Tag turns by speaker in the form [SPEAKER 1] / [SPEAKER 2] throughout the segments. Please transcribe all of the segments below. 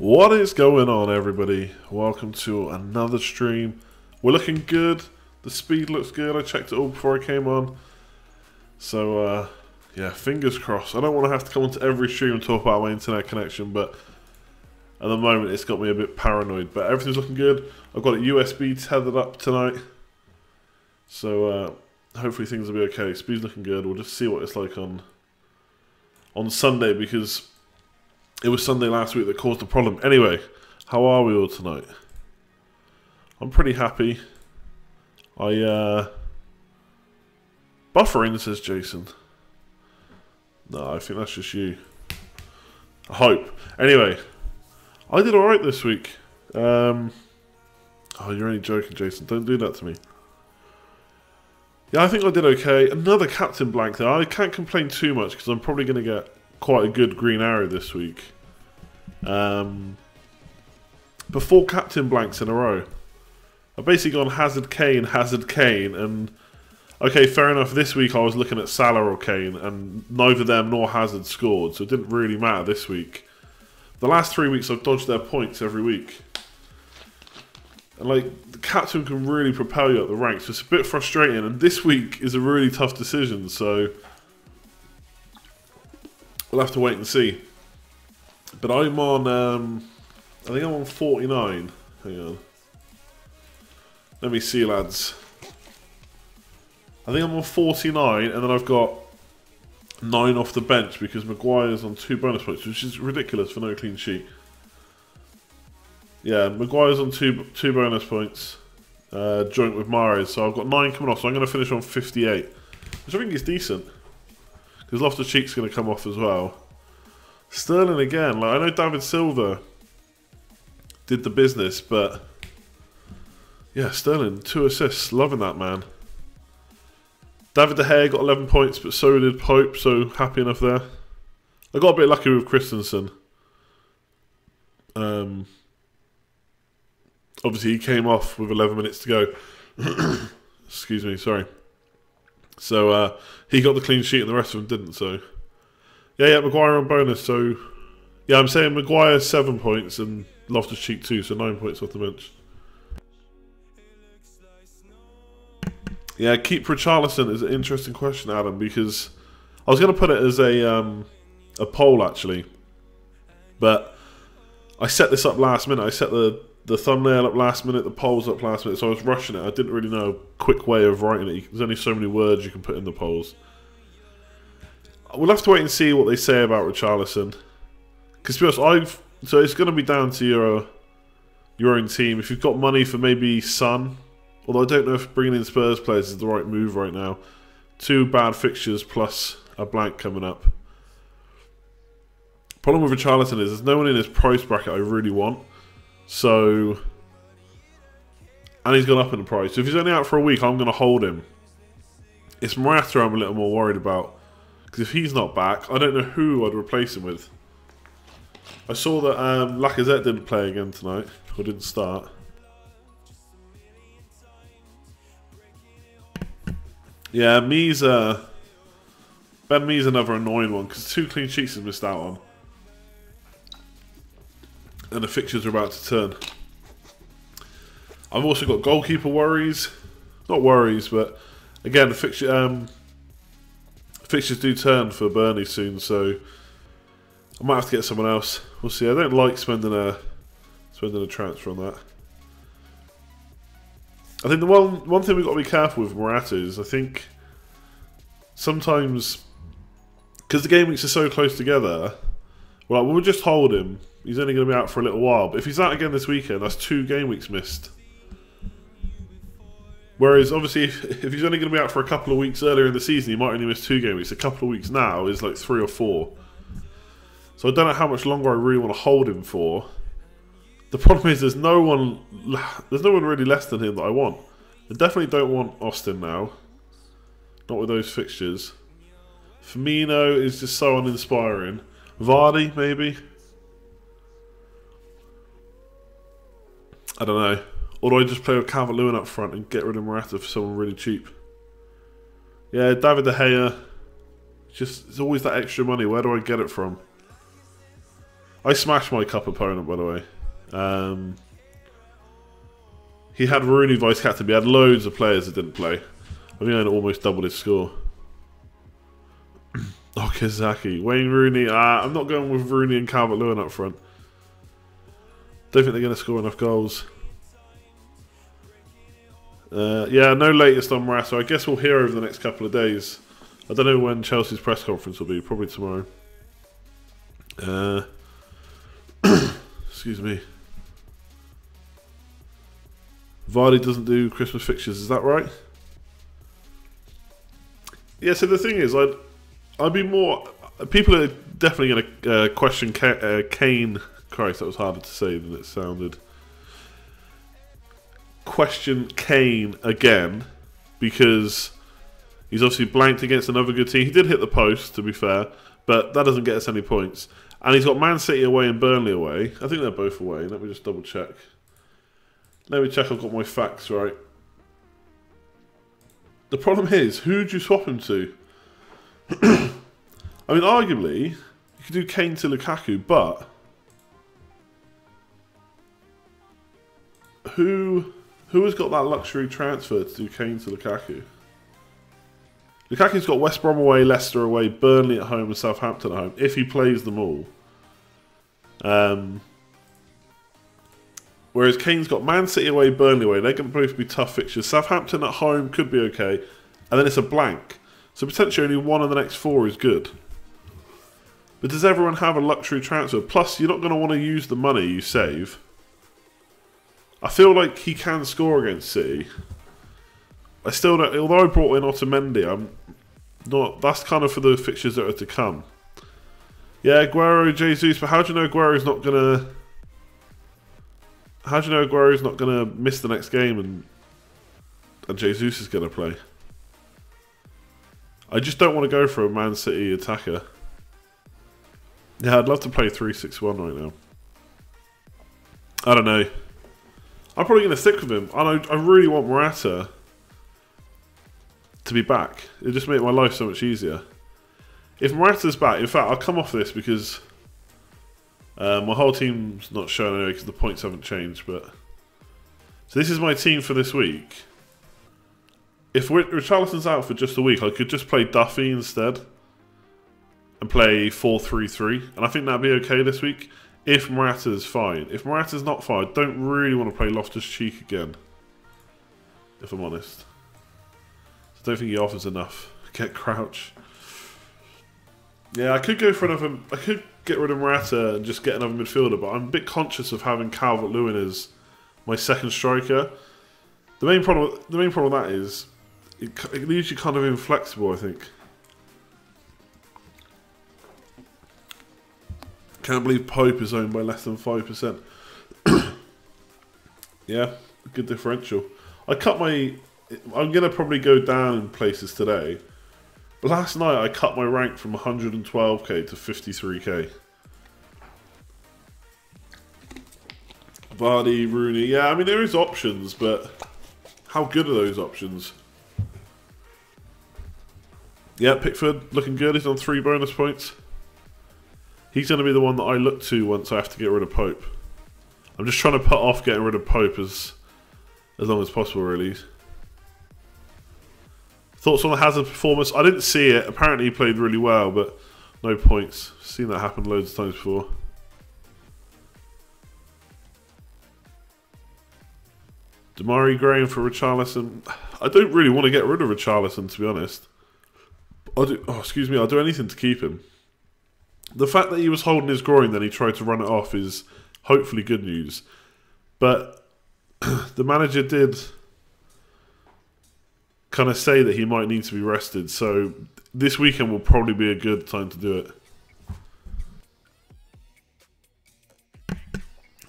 [SPEAKER 1] What is going on, everybody? Welcome to another stream. We're looking good. The speed looks good. I checked it all before I came on. So, yeah, fingers crossed. I don't want to have to come onto every stream and talk about my internet connection, but at the moment it's got me a bit paranoid. But everything's looking good. I've got a USB tethered up tonight. So, hopefully things will be okay. Speed's looking good. We'll just see what it's like on Sunday, because it was Sunday last week that caused the problem. Anyway, how are we all tonight? I'm pretty happy. Buffering, says Jason. No, I think that's just you. I hope. Anyway, I did alright this week. Oh, you're only joking, Jason. Don't do that to me. Yeah, I think I did okay. Another captain blank there. I can't complain too much because I'm probably going to get quite a good green arrow this week. But 4 captain blanks in a row. I've basically gone Hazard, Kane, and okay, fair enough. This week I was looking at Salah or Kane, and neither them nor Hazard scored, so it didn't really matter this week. The last 3 weeks I've dodged their points every week. And like, the captain can really propel you up the ranks. It's a bit frustrating, and this week is a really tough decision, so we'll have to wait and see. But I'm on, I think I'm on 49. Hang on. Let me see, lads. I think I'm on 49, and then I've got 9 off the bench because Maguire's on 2 bonus points, which is ridiculous for no clean sheet. Yeah, Maguire's on two bonus points, joint with Mahrez, so I've got 9 coming off, so I'm going to finish on 58, which I think is decent, because Loftus-Cheek's going to come off as well. Sterling again, like, I know David Silva did the business, but yeah, Sterling, 2 assists, loving that, man. David De Gea got 11 points, but so did Pope, so happy enough there. I got a bit lucky with Christensen. Obviously, he came off with 11 minutes to go. Excuse me, sorry. So, he got the clean sheet and the rest of them didn't, so. Yeah, Maguire on bonus, so. Yeah, I'm saying Maguire 7 points and Loftus-Cheek 2, so 9 points off the bench. Yeah, keep Richarlison is an interesting question, Adam, because I was going to put it as a poll, actually. But I set this up last minute. I set the thumbnail up last minute, the polls up last minute, so I was rushing it. I didn't really know a quick way of writing it. There's only so many words you can put in the polls. We'll have to wait and see what they say about Richarlison. Because to be honest, so it's going to be down to your own team. If you've got money for maybe Son, although I don't know if bringing in Spurs players is the right move right now. 2 bad fixtures plus a blank coming up. Problem with Richarlison is there's no one in his price bracket I really want. So, and he's gone up in the price. So if he's only out for a week, I'm going to hold him. It's Morata I'm a little more worried about. Because if he's not back, I don't know who I'd replace him with. I saw that Lacazette didn't play again tonight, or didn't start. Yeah, Ben Mee's another annoying one, because 2 clean sheets he's missed out on. And the fixtures are about to turn. I've also got goalkeeper worries. Not worries, but again, the fixtures do turn for Burnley soon, so I might have to get someone else. We'll see. I don't like spending a transfer on that. I think the one thing we've got to be careful with Morata is I think sometimes, because the game weeks are so close together, we'll just hold him. He's only going to be out for a little while. But if he's out again this weekend, that's 2 game weeks missed. Whereas, obviously, if he's only going to be out for a couple of weeks earlier in the season, he might only miss 2 game weeks. A couple of weeks now is like 3 or 4. So I don't know how much longer I really want to hold him for. The problem is there's no one really less than him that I want. I definitely don't want Austin now. Not with those fixtures. Firmino is just so uninspiring. Vardy, maybe? I don't know. Or do I just play with Calvert-Lewin up front and get rid of Morata for someone really cheap? Yeah, David De Gea. It's always that extra money. Where do I get it from? I smashed my cup opponent, by the way. He had Rooney vice captain, but he had loads of players that didn't play. I think I had almost doubled his score. Okazaki. Wayne Rooney. I'm not going with Rooney and Calvert-Lewin up front. Don't think they're going to score enough goals. Yeah, no latest on Morata, so I guess we'll hear over the next couple of days. I don't know when Chelsea's press conference will be, probably tomorrow. Excuse me. Vardy doesn't do Christmas fixtures, is that right? Yeah, so the thing is, I'd be more... People are definitely going to question Kane... Christ, that was harder to say than it sounded. Question Kane again, because he's obviously blanked against another good team. He did hit the post, to be fair, but that doesn't get us any points. And he's got Man City away and Burnley away. I think they're both away. Let me just double check. Let me check I've got my facts right. The problem is, who do you swap him to? I mean, arguably, you could do Kane to Lukaku, but... Who has got that luxury transfer to do Kane to Lukaku? Lukaku's got West Brom away, Leicester away, Burnley at home and Southampton at home, if he plays them all. Whereas Kane's got Man City away, Burnley away. They can both be tough fixtures. Southampton at home could be okay. And then it's a blank. So potentially only one of the next 4 is good. But does everyone have a luxury transfer? Plus, you're not going to want to use the money you save. I feel like he can score against City. I still don't... Although I brought in Otamendi, I'm not... That's kind of for the fixtures that are to come. Yeah, Aguero, Jesus, but how do you know Aguero's not going to... How do you know Aguero's not going to miss the next game and Jesus is going to play? I just don't want to go for a Man City attacker. Yeah, I'd love to play 3-6-1 right now. I don't know. I'm probably going to stick with him. I really want Morata to be back. It'll just make my life so much easier. If Morata's back, in fact, I'll come off this because my whole team's not shown anyway because the points haven't changed. But so this is my team for this week. If Richarlison's out for just a week, I could just play Duffy instead and play 4-3-3, and I think that'd be okay this week. If Morata's fine. If Morata's not fine, I don't really want to play Loftus-Cheek again. If I'm honest. I don't think he offers enough. Get Crouch. Yeah, I could go for another... I could get rid of Morata and just get another midfielder, but I'm a bit conscious of having Calvert-Lewin as my second striker. The main problem with that is it leaves you kind of inflexible, I think. Can't believe Pope is owned by less than 5%. Yeah, good differential. I'm going to probably go down in places today. But last night I cut my rank from 112k to 53k. Vardy, Rooney. Yeah, I mean, there is options, but how good are those options? Yeah, Pickford looking good. He's on 3 bonus points. He's going to be the one that I look to once I have to get rid of Pope. I'm just trying to put off getting rid of Pope as long as possible, really. Thoughts on the Hazard performance? I didn't see it. Apparently he played really well, but no points. Seen that happen loads of times before. Damari Graham for Richarlison. I don't really want to get rid of Richarlison, to be honest. I'll do anything to keep him. The fact that he was holding his groin, then he tried to run it off, is hopefully good news. But the manager did kind of say that he might need to be rested, so this weekend will probably be a good time to do it.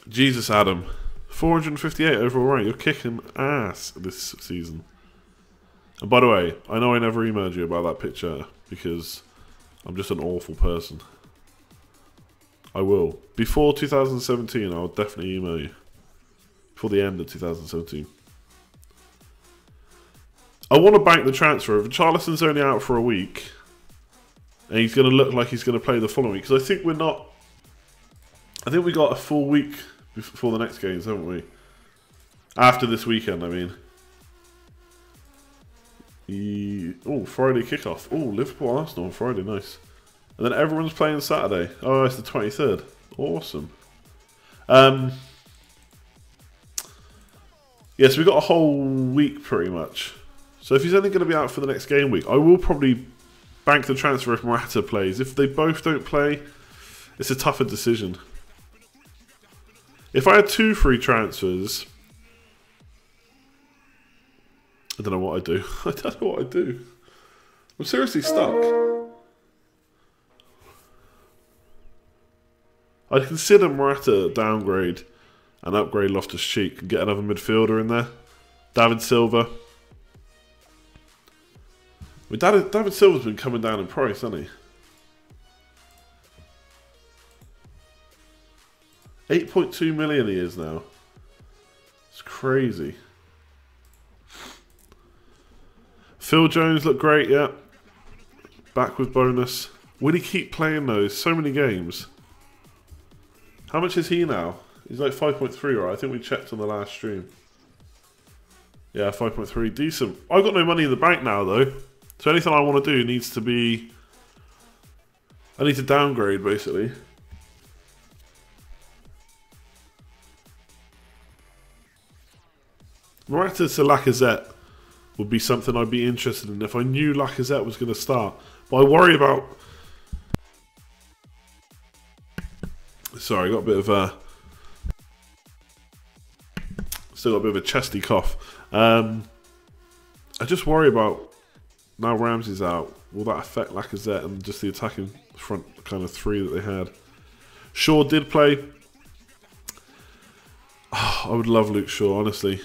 [SPEAKER 1] Jesus, Adam. 458 overall rank. You're kicking ass this season. And by the way, I know I never emailed you about that picture because I'm just an awful person. I will. Before 2017, I'll definitely email you. Before the end of 2017. I want to bank the transfer. If Richarlison's only out for a week, and he's going to look like he's going to play the following week, because I think we're not... I think we got a full week before the next games, haven't we? After this weekend, I mean. Oh, Friday kickoff. Oh, Liverpool Arsenal on Friday, nice. And then everyone's playing Saturday. Oh, it's the 23rd. Awesome. Yeah, so we've got a whole week pretty much. So if he's only going to be out for the next game week, I will probably bank the transfer if Morata plays. If they both don't play, it's a tougher decision. If I had 2 free transfers, I don't know what I'd do. I don't know what I'd do. I'm seriously stuck. I'd consider Morata downgrade and upgrade Loftus-Cheek and get another midfielder in there. David Silva. I mean, David Silva's been coming down in price, hasn't he? 8.2 million he is now. It's crazy. Phil Jones looked great, yeah. Back with bonus. Will he keep playing those? So many games. How much is he now? He's like 5.3, right? I think we checked on the last stream. Yeah, 5.3. Decent. I've got no money in the bank now, though. So anything I want to do needs to be... I need to downgrade, basically. Morata to Lacazette would be something I'd be interested in if I knew Lacazette was going to start. But I worry about... Sorry, I got a bit of a... Still got a bit of a chesty cough. I just worry about... Now Ramsey's out. Will that affect Lacazette and just the attacking front kind of 3 that they had? Shaw did play. Oh, I would love Luke Shaw, honestly.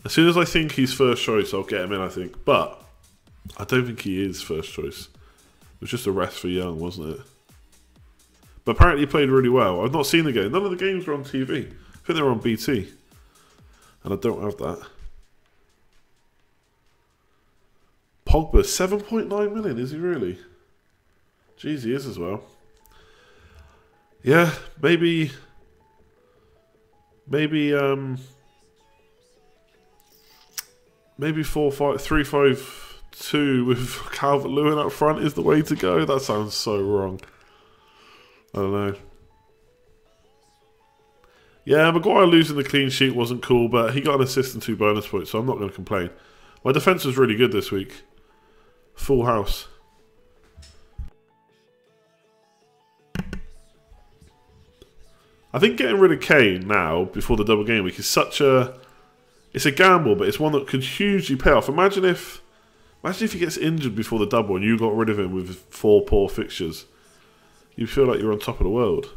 [SPEAKER 1] As soon as I think he's first choice, I'll get him in, I think. But I don't think he is first choice. It was just a rest for Young, wasn't it? But apparently he played really well. I've not seen the game. None of the games were on TV. I think they were on BT. And I don't have that. Pogba, 7.9 million, is he really? Jeez, he is as well. Yeah, maybe 3-5-2 with Calvert-Lewin up front is the way to go. That sounds so wrong. I don't know. Yeah, Maguire losing the clean sheet wasn't cool, but he got an assist and 2 bonus points, so I'm not going to complain. My defence was really good this week. Full house. I think getting rid of Kane now, before the double game week, is such a... It's a gamble, but it's one that could hugely pay off. Imagine if he gets injured before the double and you got rid of him with 4 poor fixtures. You feel like you're on top of the world.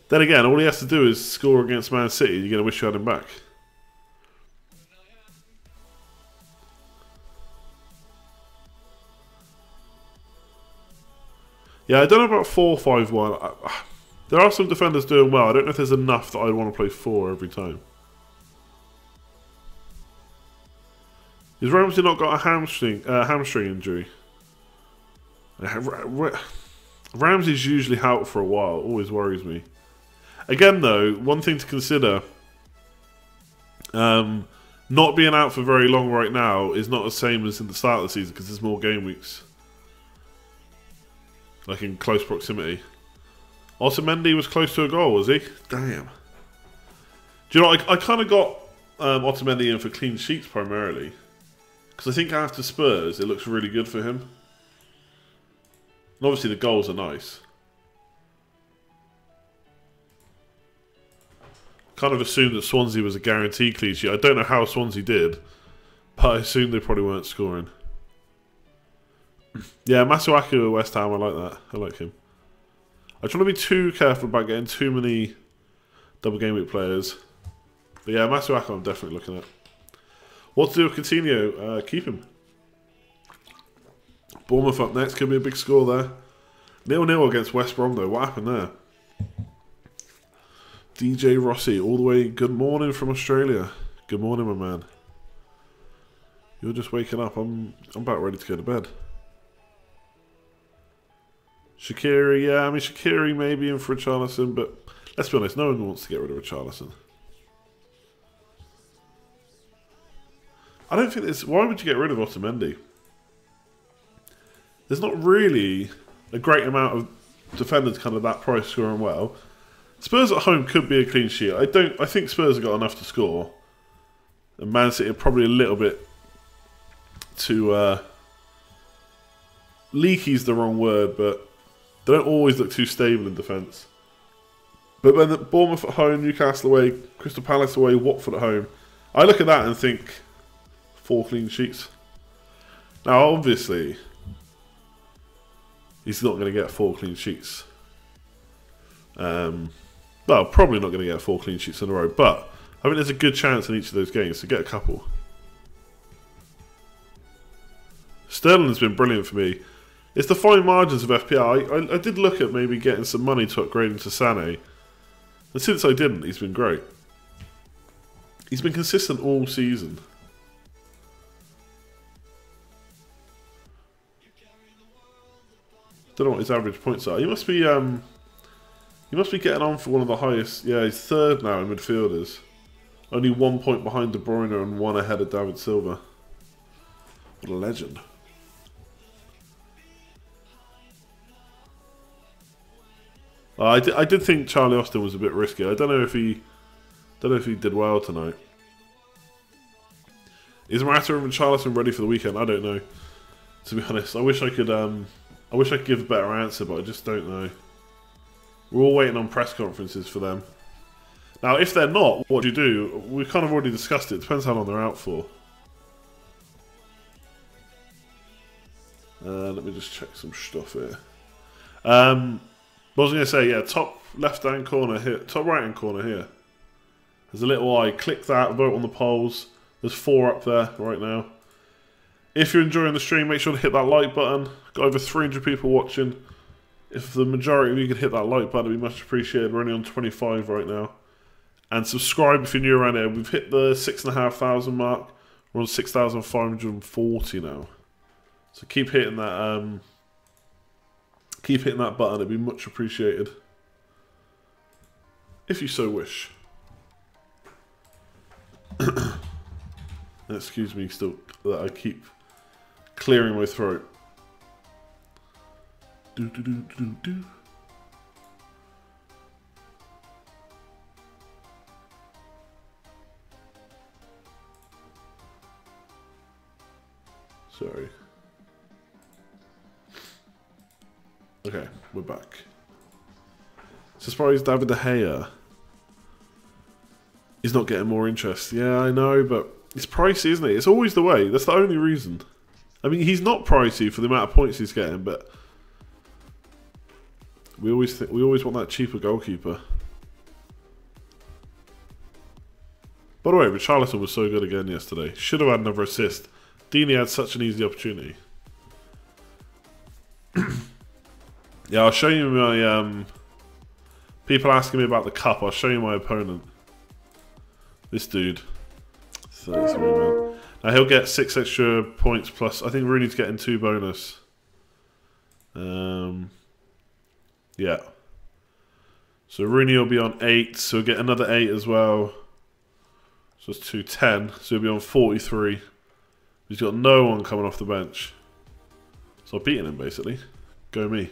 [SPEAKER 1] Then again, all he has to do is score against Man City. You're going to wish you had him back. Yeah, I don't know about 4-5-1. There are some defenders doing well. I don't know if there's enough that I'd want to play 4 every time. Has Ramsey not got a hamstring injury? Ramsey's usually out for a while. Always worries me. Again, though, one thing to consider: not being out for very long right now is not the same as in the start of the season because there's more game weeks, like in close proximity. Otamendi was close to a goal, was he? Damn. Do you know? I kind of got Otamendi in for clean sheets primarily. Because I think after Spurs, it looks really good for him. And obviously the goals are nice. Kind of assumed that Swansea was a guaranteed clean sheet. I don't know how Swansea did, but I assumed they probably weren't scoring. Yeah, Masuaku at West Ham, I like that. I like him. I try to be too careful about getting too many double game week players. But yeah, Masuaku I'm definitely looking at. What to do with Coutinho? Keep him. Bournemouth up next. Could be a big score there. 0-0 against West Brom though. What happened there? DJ Rossi all the way. Good morning from Australia. Good morning, my man. You're just waking up. I'm about ready to go to bed. Shaqiri, yeah. I mean, Shaqiri maybe in for Richarlison, but Let's be honest, no one wants to get rid of Richarlison. I don't think it's... Why would you get rid of Otamendi? There's not really a great amount of defenders kind of that price scoring well. Spurs at home could be a clean sheet. I think Spurs have got enough to score. And Man City are probably a little bit too... leaky's the wrong word, but they don't always look too stable in defence. But when Bournemouth at home, Newcastle away, Crystal Palace away, Watford at home, I look at that and think 4 clean sheets. Now, obviously, he's not going to get 4 clean sheets. Well, probably not going to get 4 clean sheets in a row, but I think there's a good chance in each of those games to get a couple. Sterling has been brilliant for me. It's the fine margins of FPL. I did look at maybe getting some money to upgrade into Sané. And since I didn't, he's been great. He's been consistent all season. Don't know what his average points are. He must be getting on for one of the highest. Yeah, he's 3rd now in midfielders. Only 1 point behind De Bruyne and 1 ahead of David Silva. What a legend. I did think Charlie Austin was a bit risky. I don't know if he did well tonight. Is Morata and Richarlison ready for the weekend? I don't know. To be honest, I wish I could give a better answer, but I just don't know. We're all waiting on press conferences for them. Now, if they're not, what do you do? We've kind of already discussed it. Depends how long they're out for. Let me just check some stuff here. What I was going to say, yeah, top left-hand corner here, top right-hand corner here. There's a little eye. Click that, vote on the polls. There's 4 up there right now. If you're enjoying the stream, make sure to hit that like button. Got over 300 people watching. If the majority of you could hit that like button, it'd be much appreciated. We're only on 25 right now. And subscribe if you're new around here. We've hit the 6,500 mark. We're on 6,540 now. So keep hitting that. Keep hitting that button. It'd be much appreciated. If you so wish. Excuse me, still that I keep clearing my throat. Do do do do do. Sorry. Okay, we're back. Surprised David De Gea is not getting more interest. Yeah, I know, but it's pricey, isn't it? It's always the way. That's the only reason. I mean, he's not pricey for the amount of points he's getting, but we always want that cheaper goalkeeper. By the way, Richarlison was so good again yesterday. Should have had another assist. Deeney had such an easy opportunity. Yeah, I'll show you my... people asking me about the cup. I'll show you my opponent. This dude. 33, man. Now he'll get 6 extra points plus... I think Rooney's getting 2 bonus. Yeah. So Rooney will be on 8. So he'll get another 8 as well. So it's 210. So he'll be on 43. He's got no one coming off the bench. So I'm beating him, basically. Go me.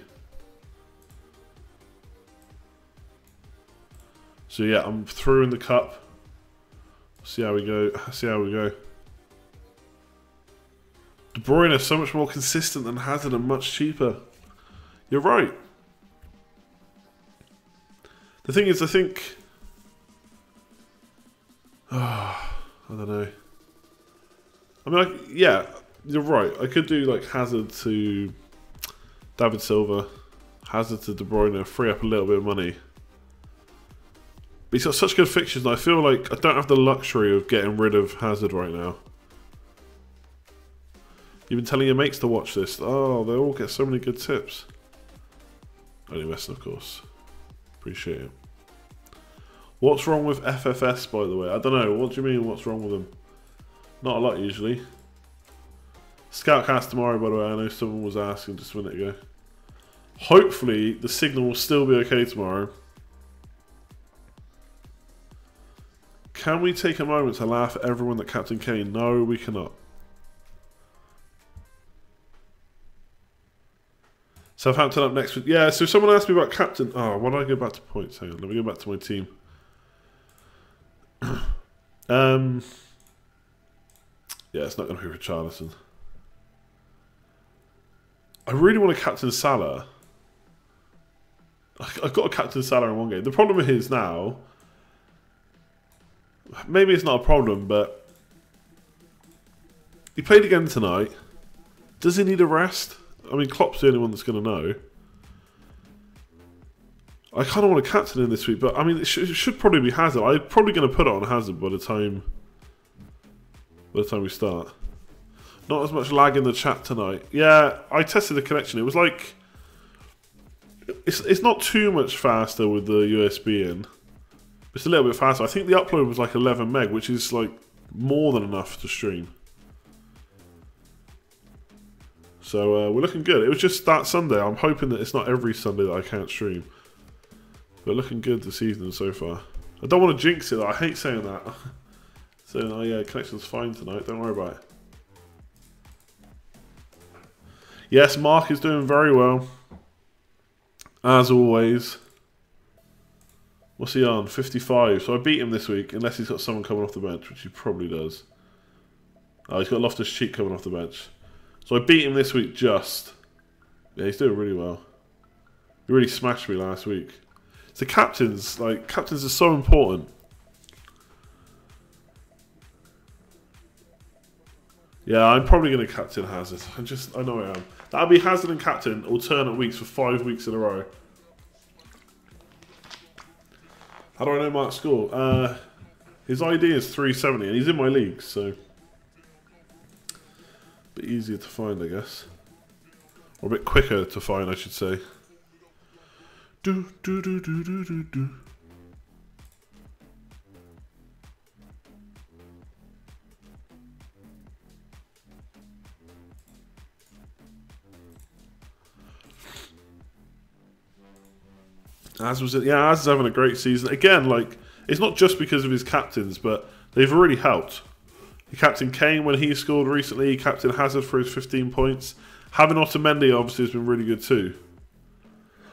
[SPEAKER 1] So yeah, I'm through in the cup. See how we go. See how we go. De Bruyne is so much more consistent than Hazard and much cheaper. You're right. The thing is, I think... I don't know. I mean, yeah, you're right. I could do like Hazard to David Silva, Hazard to De Bruyne, free up a little bit of money. But he's got such good fixtures, and I feel like I don't have the luxury of getting rid of Hazard right now. You've been telling your mates to watch this. Oh, they all get so many good tips. Only messing, of course. Appreciate it. What's wrong with FFS, by the way? I don't know. What do you mean, what's wrong with them? Not a lot, usually. Scoutcast tomorrow, by the way. I know someone was asking just a minute ago. Hopefully, the signal will still be okay tomorrow. Can we take a moment to laugh at everyone that Captain Kane? No, we cannot. Southampton up next week. Yeah, so someone asked me about captain. Oh, why don't I go back to points? Hang on, let me go back to my team. Yeah, it's not going to be Richarlison. I really want to captain Salah. I've got a captain Salah in one game. The problem is now, maybe it's not a problem, but he played again tonight. Does he need a rest? I mean, Klopp's the only one that's going to know. I kind of want to captain him this week, but I mean, it should probably be Hazard. I'm probably going to put it on Hazard by the time we start. Not as much lag in the chat tonight. Yeah, I tested the connection. It was like it's not too much faster with the USB in. It's a little bit faster. I think the upload was like 11 meg, which is like more than enough to stream. So we're looking good. It was just that Sunday. I'm hoping that it's not every Sunday that I can't stream. But looking good this evening so far. I don't want to jinx it though. I hate saying that. Saying, oh yeah, connection's fine tonight. Don't worry about it. Yes, Mark is doing very well. As always. What's he on? 55. So I beat him this week, unless he's got someone coming off the bench, which he probably does. Oh, he's got Loftus-Cheek coming off the bench. So I beat him this week just. Yeah, he's doing really well. He really smashed me last week. So captains are so important. Yeah, I'm probably going to captain Hazard. I know I am. That'll be Hazard and captain alternate weeks for 5 weeks in a row. How do I know Mark's score? His ID is 370 and he's in my league, so a bit easier to find, I guess. Or a bit quicker to find, I should say. Do do do do do do do. Az was it? Yeah, Az is having a great season again. Like, it's not just because of his captains, but they've really helped. He captained Kane when he scored recently. He captained Hazard for his 15 points. Having Otamendi obviously has been really good too.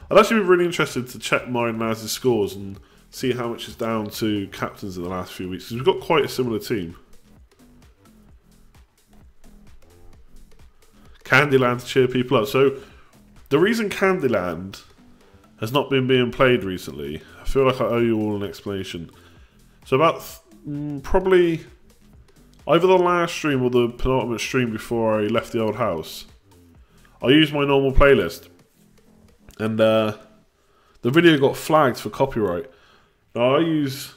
[SPEAKER 1] I'd actually be really interested to check mine and Az's scores and see how much is down to captains in the last few weeks, because we've got quite a similar team. Candyland to cheer people up. So the reason Candyland has not been being played recently, I feel like I owe you all an explanation. So about probably either the last stream or the penultimate stream before I left the old house, I used my normal playlist. And the video got flagged for copyright. Now I use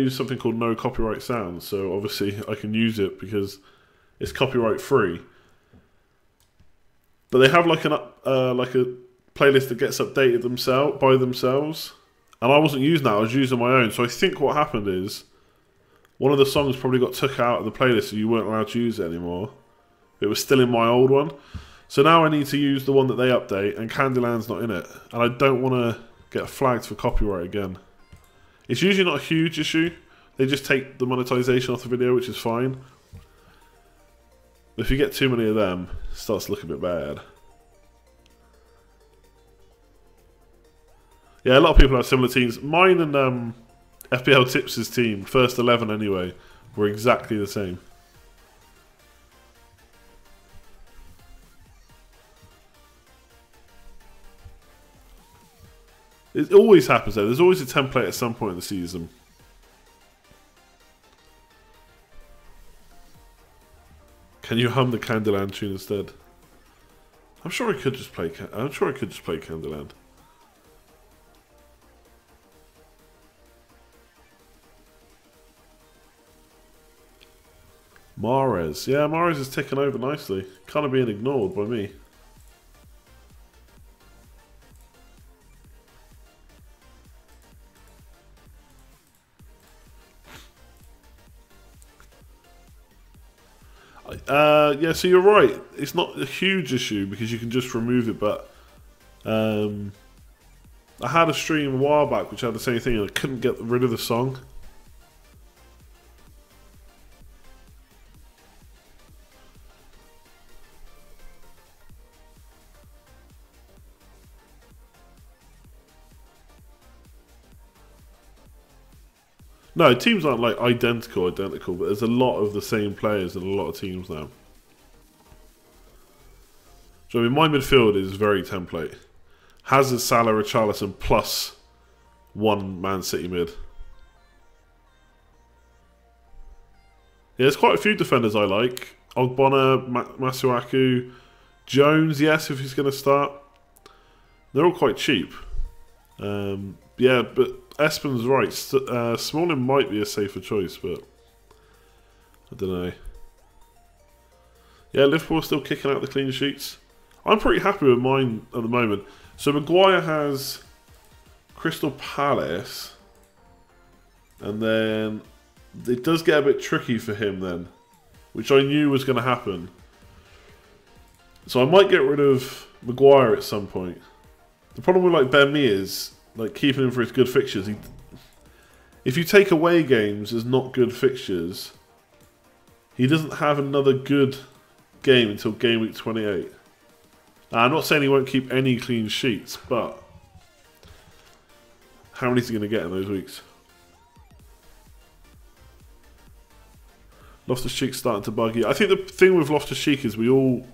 [SPEAKER 1] something called no copyright sounds, so obviously I can use it because it's copyright free. But they have like a playlist that gets updated by themselves, and I wasn't using that. I was using my own. So I think what happened is one of the songs probably got took out of the playlist, so you weren't allowed to use it anymore. It was still in my old one. So now I need to use the one that they update, and Candyland's not in it. And I don't want to get flagged for copyright again. It's usually not a huge issue. They just take the monetization off the video, which is fine. If you get too many of them, it starts to look a bit bad. Yeah, a lot of people have similar teams. Mine and FPL Tips' team, first 11 anyway, were exactly the same. It always happens though. There's always a template at some point in the season. Can you hum the Candyland tune instead? I'm sure I could just play Candyland. Mahrez. Yeah, Mahrez is ticking over nicely. Kind of being ignored by me. Yeah, so you're right. It's not a huge issue because you can just remove it, but I had a stream a while back which had the same thing and I couldn't get rid of the song. No, teams aren't like identical, but there's a lot of the same players in a lot of teams now. So I mean, my midfield is very template. Hazard, Salah, Richarlison plus one Man City mid. Yeah, there's quite a few defenders I like. Ogbonna, Masuaku, Jones, yes, if he's going to start. They're all quite cheap. Yeah, but Espen's right. Smalling might be a safer choice, but I don't know. Yeah, Liverpool still kicking out the clean sheets. I'm pretty happy with mine at the moment. So Maguire has Crystal Palace, and then it does get a bit tricky for him then, which I knew was going to happen. So I might get rid of Maguire at some point. The problem with like Ben Mee is like keeping him for his good fixtures. If you take away games as not good fixtures, he doesn't have another good game until game week 28. Now, I'm not saying he won't keep any clean sheets, but how many is he going to get in those weeks? Loftus-Cheek's starting to bug you. I think the thing with Loftus-Cheek is a lot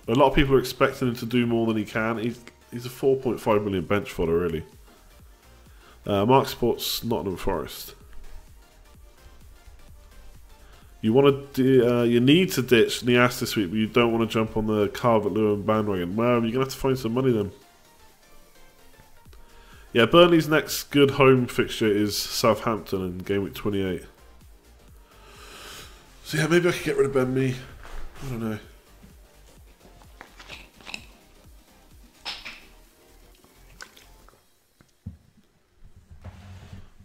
[SPEAKER 1] of people are expecting him to do more than he can. He's a 4.5 million bench fodder, really. Mark Sports, Nottingham Forest. You need to ditch Nias this week, but you don't want to jump on the Calvert-Lewin bandwagon. Well, you're going to have to find some money then. Yeah, Burnley's next good home fixture is Southampton in game week 28. So yeah, maybe I could get rid of Ben Mee. I don't know.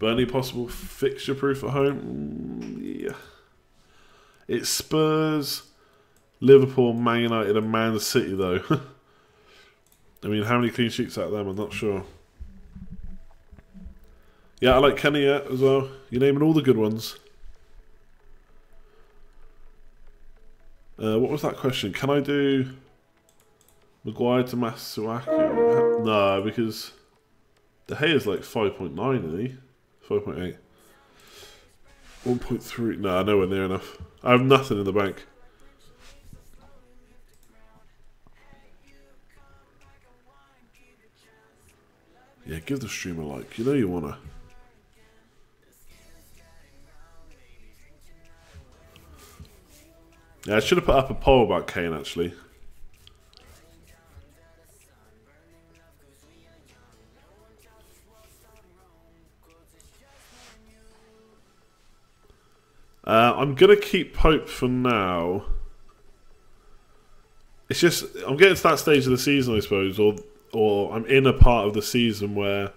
[SPEAKER 1] Burnley possible fixture proof at home? Yeah. It's Spurs, Liverpool, Man United and Man City though. I mean, how many clean sheets out of them? I'm not sure. Yeah, I like Kenny as well. You're naming all the good ones. What was that question? Can I do Maguire to Masuaku? No, because De Gea's like 5.9, isn't he? 5.8. 1.3. No, nowhere near enough. I have nothing in the bank. Yeah, give the stream a like. You know you wanna. Yeah, I should have put up a poll about Kane actually. I'm gonna keep Pope for now. It's just I'm getting to that stage of the season, I suppose, or I'm in a part of the season where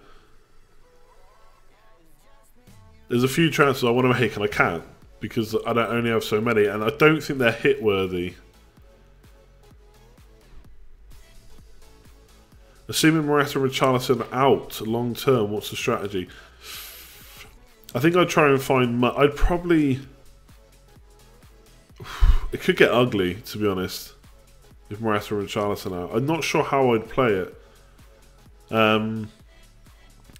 [SPEAKER 1] there's a few transfers I want to make and I can't because I don't only have so many, and I don't think they're hit worthy. Assuming Morata and Richarlison out long term, what's the strategy? I think I'd try and find. I'd probably. It could get ugly, to be honest, if Morata and Richarlison out. I'm not sure how I'd play it. I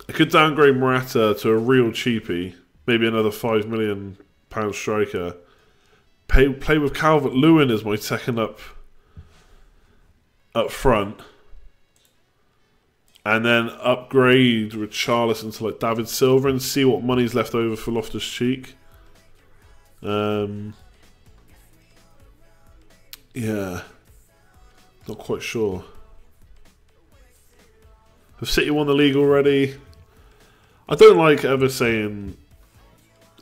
[SPEAKER 1] could downgrade Morata to a real cheapie, maybe another £5 million striker. Play with Calvert-Lewin as my second up front, and then upgrade Richarlison to like David Silva and see what money's left over for Loftus-Cheek. Yeah, not quite sure. Have City won the league already? I don't like ever saying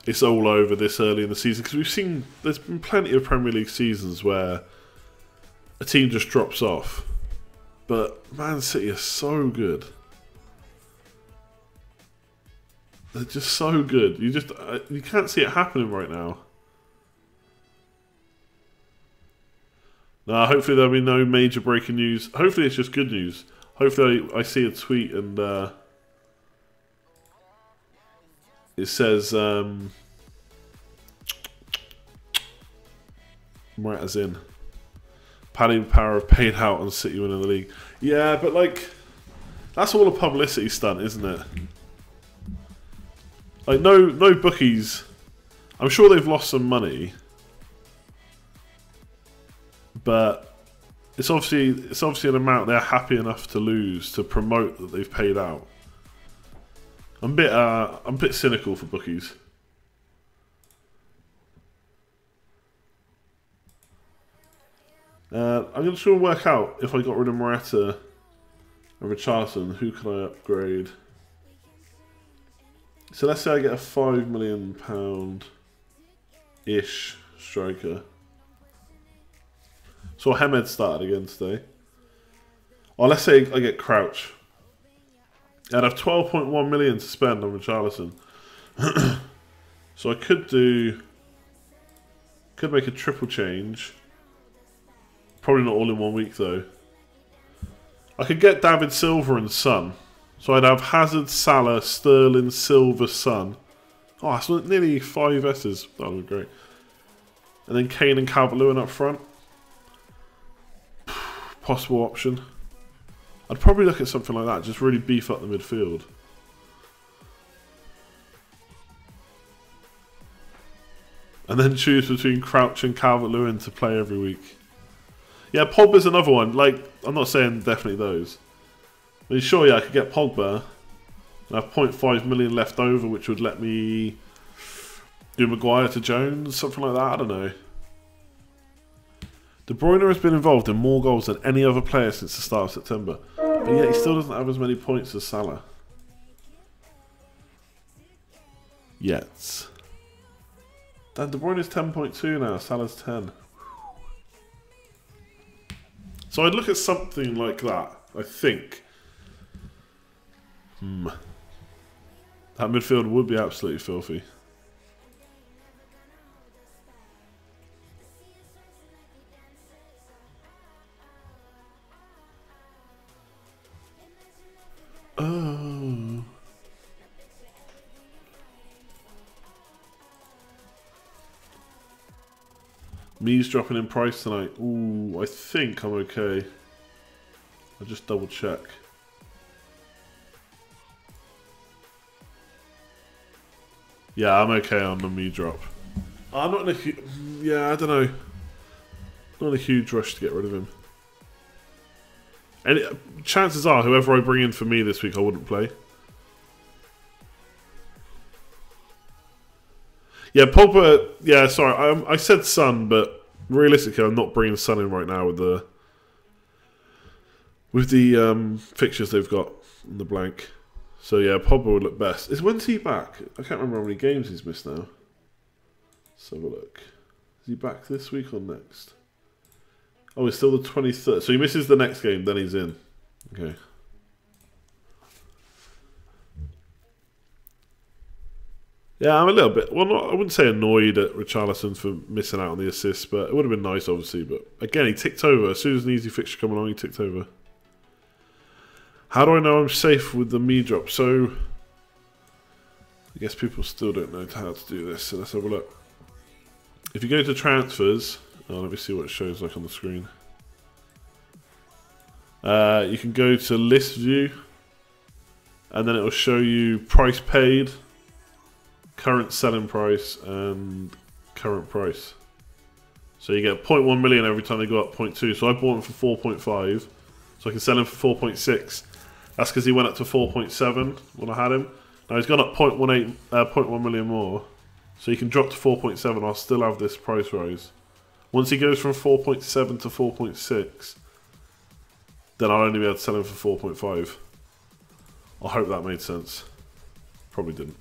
[SPEAKER 1] it's all over this early in the season because we've seen there's been plenty of Premier League seasons where a team just drops off. But Man City are so good. They're just so good. You can't see it happening right now. Nah, hopefully there'll be no major breaking news. Hopefully it's just good news. Hopefully I see a tweet and it says Morata's in. Padding power of paid out on City winning the league. Yeah, but like that's all a publicity stunt, isn't it? Like, no bookies. I'm sure they've lost some money. But it's obviously an amount they're happy enough to lose to promote that they've paid out. I'm a bit cynical for bookies. I'm going to try and work out if I got rid of Morata and Richarlison, who can I upgrade? So let's say I get a £5 million-ish striker. So Hamed started again today. Or let's say I get Crouch. I'd have 12.1 million to spend on Richarlison. So I could make a triple change. Probably not all in 1 week though. I could get David Silva and Son. So I'd have Hazard, Salah, Sterling, Silva, Son. Oh, that's nearly 5 S's. That would be great. And then Kane and Calvert-Lewin up front. Possible option. I'd probably look at something like that. Just really beef up the midfield. And then choose between Crouch and Calvert-Lewin to play every week. Yeah, Pogba's another one. Like, I'm not saying definitely those. I mean, sure, yeah, I could get Pogba. And I have 0.5 million left over, which would let me do Maguire to Jones, something like that. I don't know. De Bruyne has been involved in more goals than any other player since the start of September. But yet he still doesn't have as many points as Salah. Yet. Dan, De Bruyne is 10.2 now, Salah's 10. So I'd look at something like that, I think. That midfield would be absolutely filthy. Oh. Me's dropping in price tonight. Ooh, I think I'm okay. I'll just double check. Yeah, I'm okay on the Me drop. I'm not in a huge... Yeah, I don't know. Not in a huge rush to get rid of him. And chances are, whoever I bring in for me this week, I wouldn't play. Yeah, Pogba... Yeah, sorry, I said Son, but realistically, I'm not bringing Son in right now with the fixtures they've got in the blank. So yeah, Pogba would look best. When's he back? I can't remember how many games he's missed now. Let's have a look. Is he back this week or next? Oh, it's still the 23rd. So he misses the next game, then he's in. Okay. Yeah, I'm a little bit... Well, I wouldn't say annoyed at Richarlison for missing out on the assist, but it would have been nice, obviously. But again, he ticked over. As soon as an easy fixture came along, he ticked over. How do I know I'm safe with the Me drop? So, I guess people still don't know how to do this, so let's have a look. If you go to transfers, let me see what it shows like on the screen. You can go to list view, and then it will show you price paid, current selling price, and current price. So you get 0.1 million every time they go up 0.2. So I bought them for 4.5, so I can sell him for 4.6. That's because he went up to 4.7 when I had him. Now he's gone up 0.1 million more. So he can drop to 4.7. I'll still have this price rise. Once he goes from 4.7 to 4.6, then I'll only be able to sell him for 4.5. I hope that made sense. Probably didn't.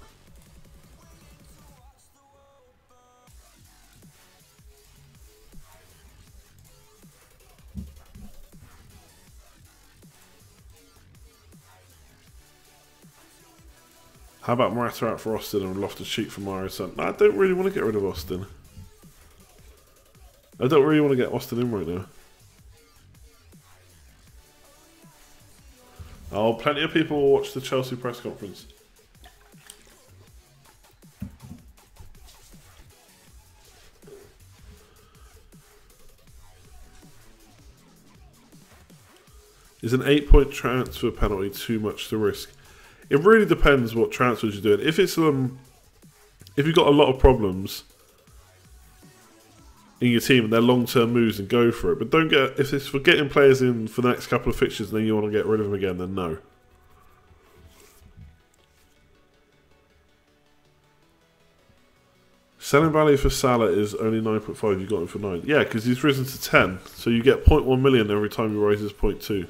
[SPEAKER 1] How about Morata out for Austin and Loftus-Cheek for Mario Son? No, I don't really want to get rid of Austin. I don't really want to get Austin in right now. Oh, plenty of people will watch the Chelsea press conference. Is an 8-point transfer penalty too much to risk? It really depends what transfers you're doing. If it's if you've got a lot of problems in your team and they're long-term moves, and go for it. But don't get, if it's for getting players in for the next couple of fixtures and then you want to get rid of them again, then no. Selling value for Salah is only 9.5. You got him for 9. Yeah, because he's risen to 10. So you get 0.1 million every time he raises 0.2.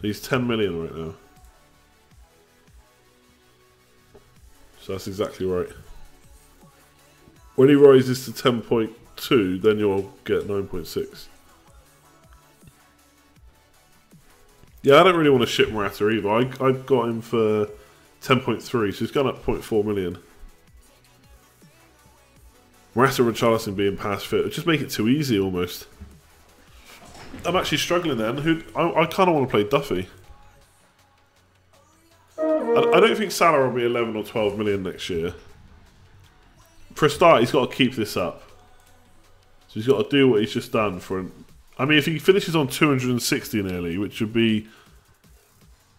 [SPEAKER 1] He's 10 million right now. So that's exactly right. When he rises to 10.2, then you'll get 9.6. Yeah, I don't really want to ship Morata either. I've got him for 10.3, so he's gone up 0.4 million. Morata and Richarlison being pass fit would just make it too easy almost. I'm actually struggling then. I kind of want to play Duffy. I don't think Salah will be 11 or 12 million next year. For a start, he's got to keep this up. So he's got to do what he's just done for. I mean, if he finishes on 260 nearly, which would be,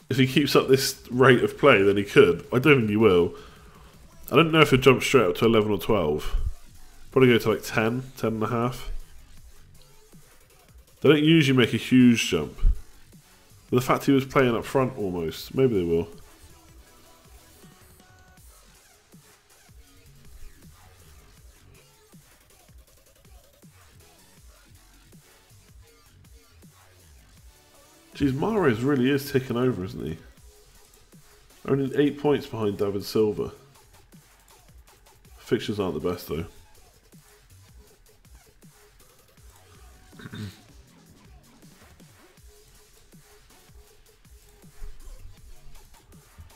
[SPEAKER 1] if he keeps up this rate of play, then he could. I don't think he will. I don't know if he'll jump straight up to 11 or 12. Probably go to like 10, 10 and a half. They don't usually make a huge jump. But the fact he was playing up front almost, maybe they will. Jeez, Mahrez really is ticking over, isn't he? Only 8 points behind David Silva. Fixtures aren't the best though.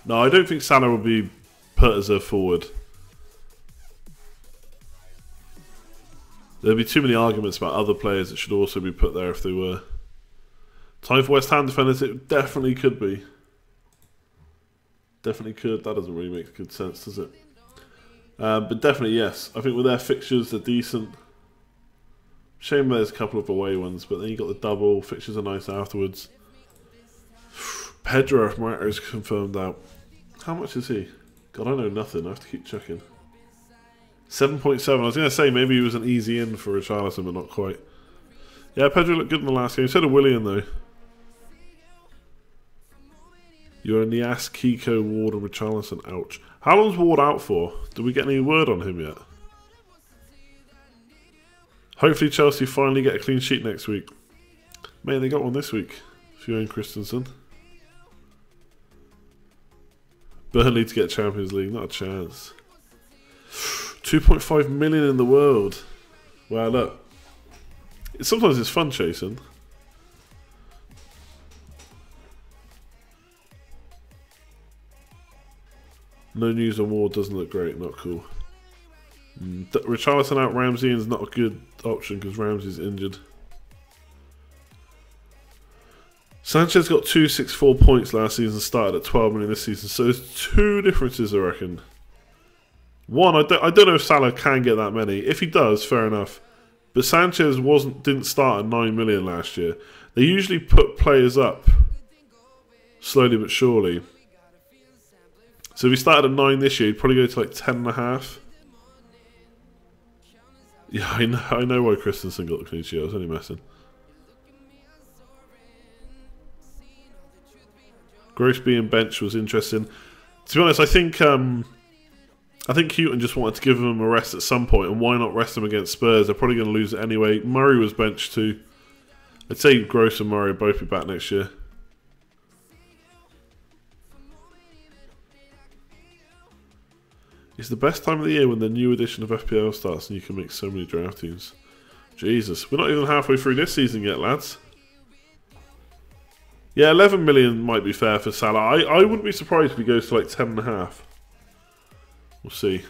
[SPEAKER 1] No, I don't think Salah will be put as a forward. There'd be too many arguments about other players that should also be put there if they were. Time for West Ham defenders, it definitely could be. Definitely could. That doesn't really make good sense, does it? But definitely yes. I think with their fixtures, they're decent. Shame there's a couple of away ones, but then you got the double. Fixtures are nice afterwards. Pedro Morata is confirmed out. How much is he? God, I know nothing. I have to keep checking. 7.7. I was going to say maybe he was an easy in for Richarlison, but not quite. Yeah, Pedro looked good in the last game. So did Willian, though. You're in the ass, Kiko, Ward, and Richarlison. Ouch. How long's Ward out for? Did we get any word on him yet? Hopefully Chelsea finally get a clean sheet next week. Mate, they got one this week. Fjord Christensen. Burnley to get Champions League, not a chance. 2.5 million in the world. Wow, look. Sometimes it's fun chasing. No news on Ward, doesn't look great, not cool. Richarlison out, Ramsey is not a good option because Ramsey's injured. Sanchez got 264 points last season, started at 12 million this season, so there's two differences I reckon. One, I don't know if Salah can get that many. If he does, fair enough. But Sanchez didn't start at 9 million last year. They usually put players up slowly but surely. So if he started at 9 this year, he'd probably go to like 10.5. Yeah, I know why Christensen got the clean sheet. I was only messing. Gross being bench was interesting. To be honest, I think Houghton just wanted to give him a rest at some point, and why not rest him against Spurs? They're probably going to lose it anyway. Murray was benched too. I'd say Gross and Murray both be back next year. It's the best time of the year when the new edition of FPL starts and you can make so many draft teams. Jesus, we're not even halfway through this season yet, lads. Yeah, 11 million might be fair for Salah. I wouldn't be surprised if he goes to like 10.5. We'll see.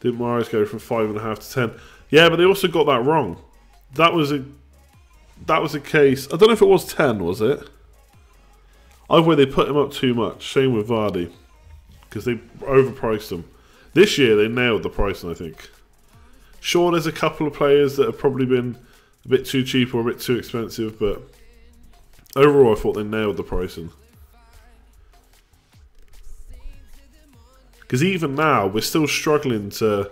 [SPEAKER 1] Did Mahrez go from 5.5 to 10? Yeah, but they also got that wrong. That was a case. I don't know if it was 10, was it? Either way, they put him up too much. Same with Vardy, because they overpriced him. This year, they nailed the pricing, I think. Sure, there's a couple of players that have probably been a bit too cheap or a bit too expensive, but overall, I thought they nailed the pricing. Because even now, we're still struggling to...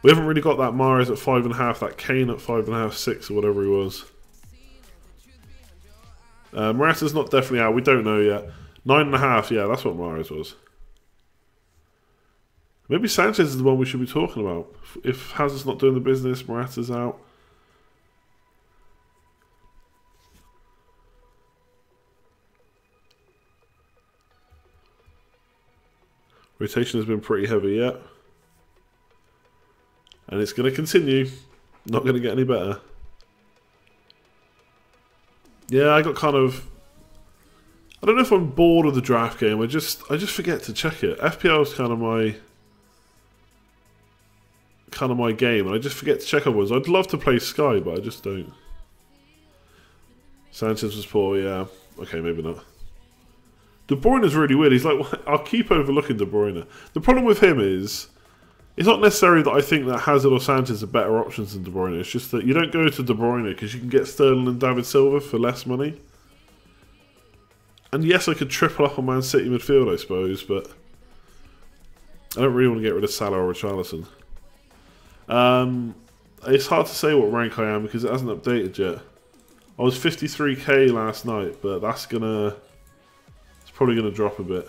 [SPEAKER 1] We haven't really got that Mahrez at 5.5, that Kane at 5.5, 6 or whatever he was. Morata's not definitely out, we don't know yet. 9.5, yeah, that's what Mahrez was. Maybe Sanchez is the one we should be talking about. If Hazard's not doing the business, Morata's out. Rotation has been pretty heavy yet. And it's going to continue. Not going to get any better. Yeah, I got kind of... I don't know if I'm bored of the draft game. I just forget to check it. FPL is kind of my game, and I just forget to check other. I'd love to play Sky, but I just don't. Sanchez was poor, yeah. Okay, maybe not. De Bruyne is really weird. He's like, I'll keep overlooking De Bruyne. The problem with him is, it's not necessarily that I think that Hazard or Sanchez are better options than De Bruyne. It's just that you don't go to De Bruyne because you can get Sterling and David Silva for less money. And yes, I could triple up on Man City midfield, I suppose, but I don't really want to get rid of Salah or Richarlison. It's hard to say what rank I am because it hasn't updated yet. I was 53k last night, but that's gonna... It's probably gonna drop a bit.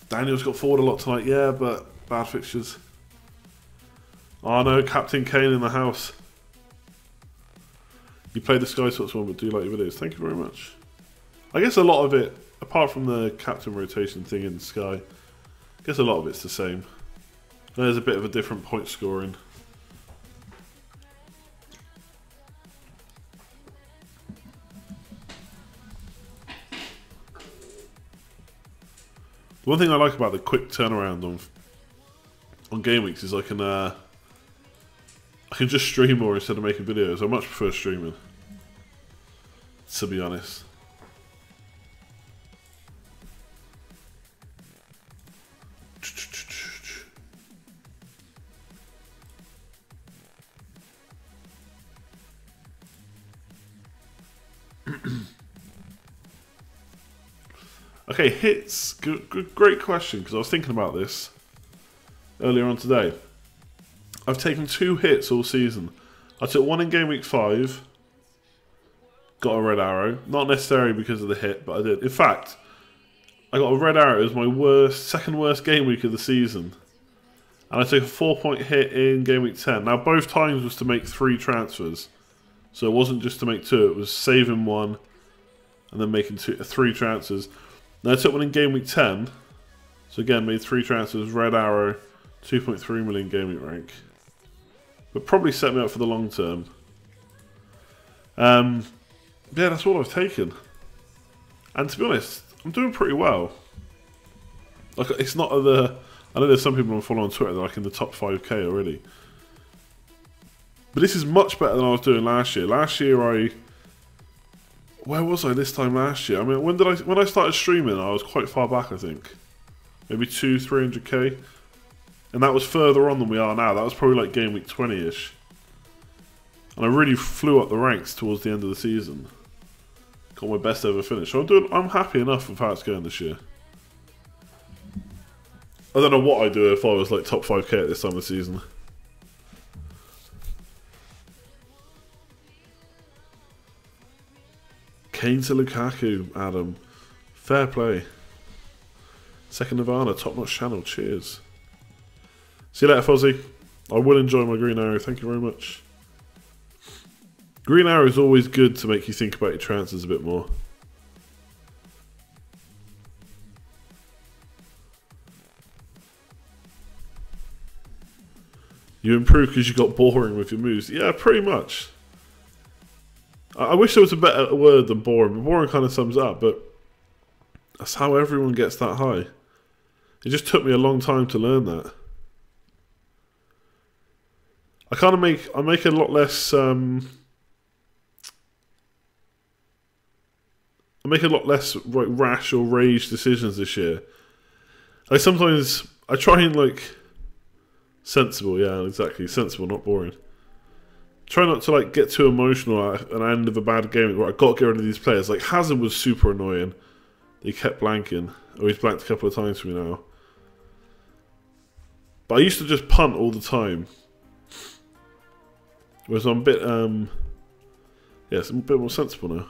[SPEAKER 1] Daniel's got forward a lot tonight, yeah, but bad fixtures. Oh no, Captain Kane in the house. You played the Sky Sports one, but do like your videos. Thank you very much. I guess a lot of it, apart from the captain rotation thing in Sky, I guess a lot of it's the same. There's a bit of a different point scoring. The one thing I like about the quick turnaround on Gameweeks is I can just stream more instead of making videos. I much prefer streaming, to be honest. Okay, hits. Great question, because I was thinking about this earlier on today. I've taken 2 hits all season. I took one in game week 5, got a red arrow. Not necessarily because of the hit, but I did. In fact, I got a red arrow. It was my second worst game week of the season. And I took a 4-point hit in game week 10. Now, both times was to make 3 transfers. So it wasn't just to make 2, it was saving 1 and then making 3 transfers. Now I took one in game week 10, so again made 3 transfers, red arrow, 2.3 million game week rank. But probably set me up for the long term. Yeah, that's all I've taken. And to be honest, I'm doing pretty well. Like, it's not the... I know there's some people I follow on Twitter that are like in the top 5k already. But this is much better than I was doing last year. Last year where was I this time last year? I mean, when I started streaming, I was quite far back, I think. Maybe 300k. And that was further on than we are now. That was probably like game week 20-ish. And I really flew up the ranks towards the end of the season. Got my best ever finish. So I'm happy enough with how it's going this year. I don't know what I'd do if I was like top 5k at this time of the season. Kane to Lukaku, Adam. Fair play. Second Nirvana, top-notch channel. Cheers. See you later, Fozzie. I will enjoy my green arrow. Thank you very much. Green arrow is always good to make you think about your transfers a bit more. You improved because you got boring with your moves. Yeah, pretty much. I wish there was a better word than boring, but boring kind of sums it up, but that's how everyone gets that high. It just took me a long time to learn that. I make a lot less I make a lot less like rash or rage decisions this year. Like sometimes I try and like sensible, yeah, exactly, sensible, not boring. Try not to like get too emotional at an end of a bad game where I got to get rid of these players. Like Hazard was super annoying. He kept blanking. Oh, he's blanked a couple of times for me now. But I used to just punt all the time. Whereas I'm a bit, yeah, it's a bit more sensible now.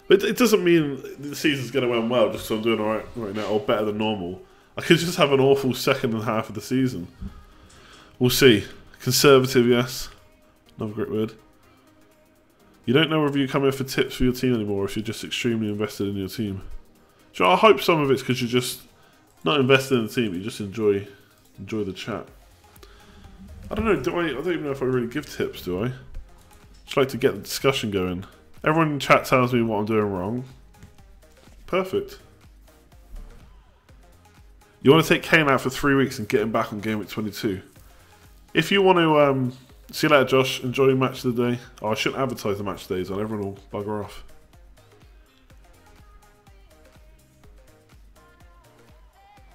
[SPEAKER 1] But it doesn't mean the season's going to end well just because I'm doing alright right now, or better than normal. I could just have an awful second half of the season. We'll see. Conservative, yes. Another great word. You don't know whether you come here for tips for your team anymore, or if you're just extremely invested in your team. So I hope some of it's because you're just not invested in the team, but you just enjoy the chat. I don't know. I don't even know if I really give tips. Do I? Just like to get the discussion going. Everyone in chat tells me what I'm doing wrong. Perfect. You want to take Kane out for 3 weeks and get him back on Gameweek 22. If you want to, see you later, Josh. Enjoy your match of the day. Oh, I shouldn't advertise the match days on. Everyone will bugger off.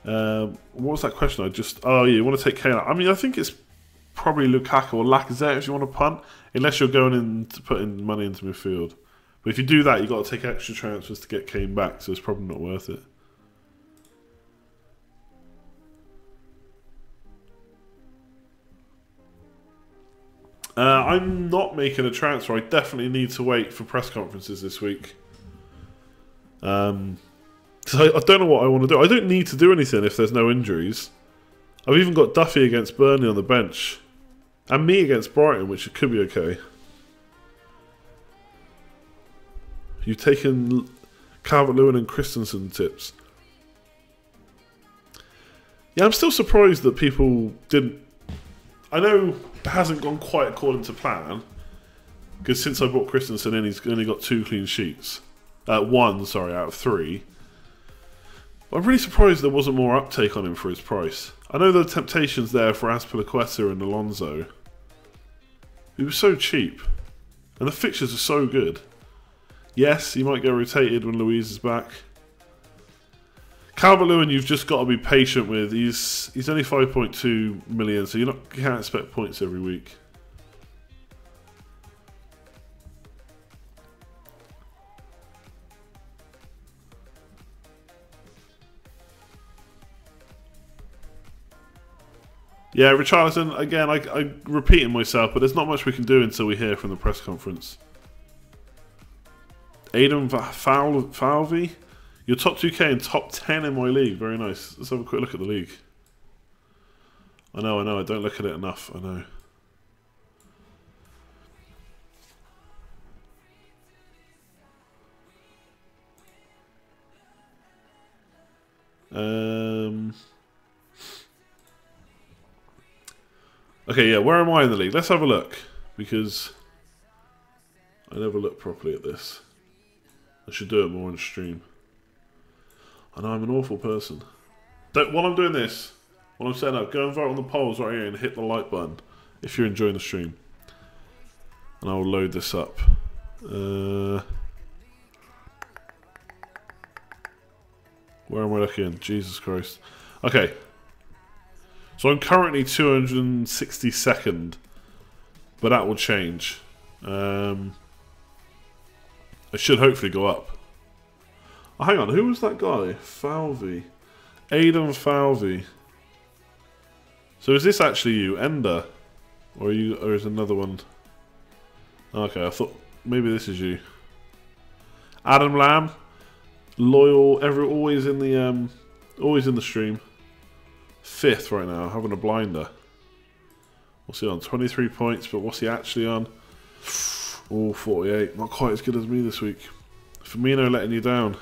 [SPEAKER 1] What was that question? Oh yeah, you want to take Kane out. I mean, I think it's probably Lukaku or Lacazette if you want to punt, unless you're going in to put in money into midfield. But if you do that, you've got to take extra transfers to get Kane back, so it's probably not worth it. I'm not making a transfer. I definitely need to wait for press conferences this week. So I don't know what I want to do. I don't need to do anything if there's no injuries. I've even got Duffy against Burnley on the bench. And me against Brighton, which could be okay. You've taken Calvert-Lewin and Christensen tips. Yeah, I'm still surprised that people didn't... I know it hasn't gone quite according to plan. Because since I brought Christensen in, he's only got 2 clean sheets. One, sorry, out of 3. I'm really surprised there wasn't more uptake on him for his price. I know the temptation's there for Azpilicueta and Alonso. He was so cheap. And the fixtures are so good. Yes, he might get rotated when WOES is back. Calvert-Lewin, you've just got to be patient with. He's only 5.2 million, so you can't expect points every week. Yeah, Richarlison, again, I'm repeating myself, but there's not much we can do until we hear from the press conference. Aidan Falvey, you're top 2k and top 10 in my league. Very nice. Let's have a quick look at the league. I know, I don't look at it enough, I know. Okay, yeah, where am I in the league? Let's have a look, because I never looked properly at this. I should do it more on stream. I know I'm an awful person. While I'm doing this, while I'm setting up, go and vote on the polls right here and hit the like button if you're enjoying the stream. And I will load this up. Where am I looking? Jesus Christ. Okay. So I'm currently 262nd, but that will change. I should hopefully go up. Oh, hang on, who was that guy? Falvey. Aidan Falvey. So is this actually you, Ender? Or is another one? Okay, I thought maybe this is you. Adam Lamb. Loyal, always in the stream. 5th right now, having a blinder. What's he on? 23 points, but what's he actually on? Oh, 48. Not quite as good as me this week. Firmino letting you down.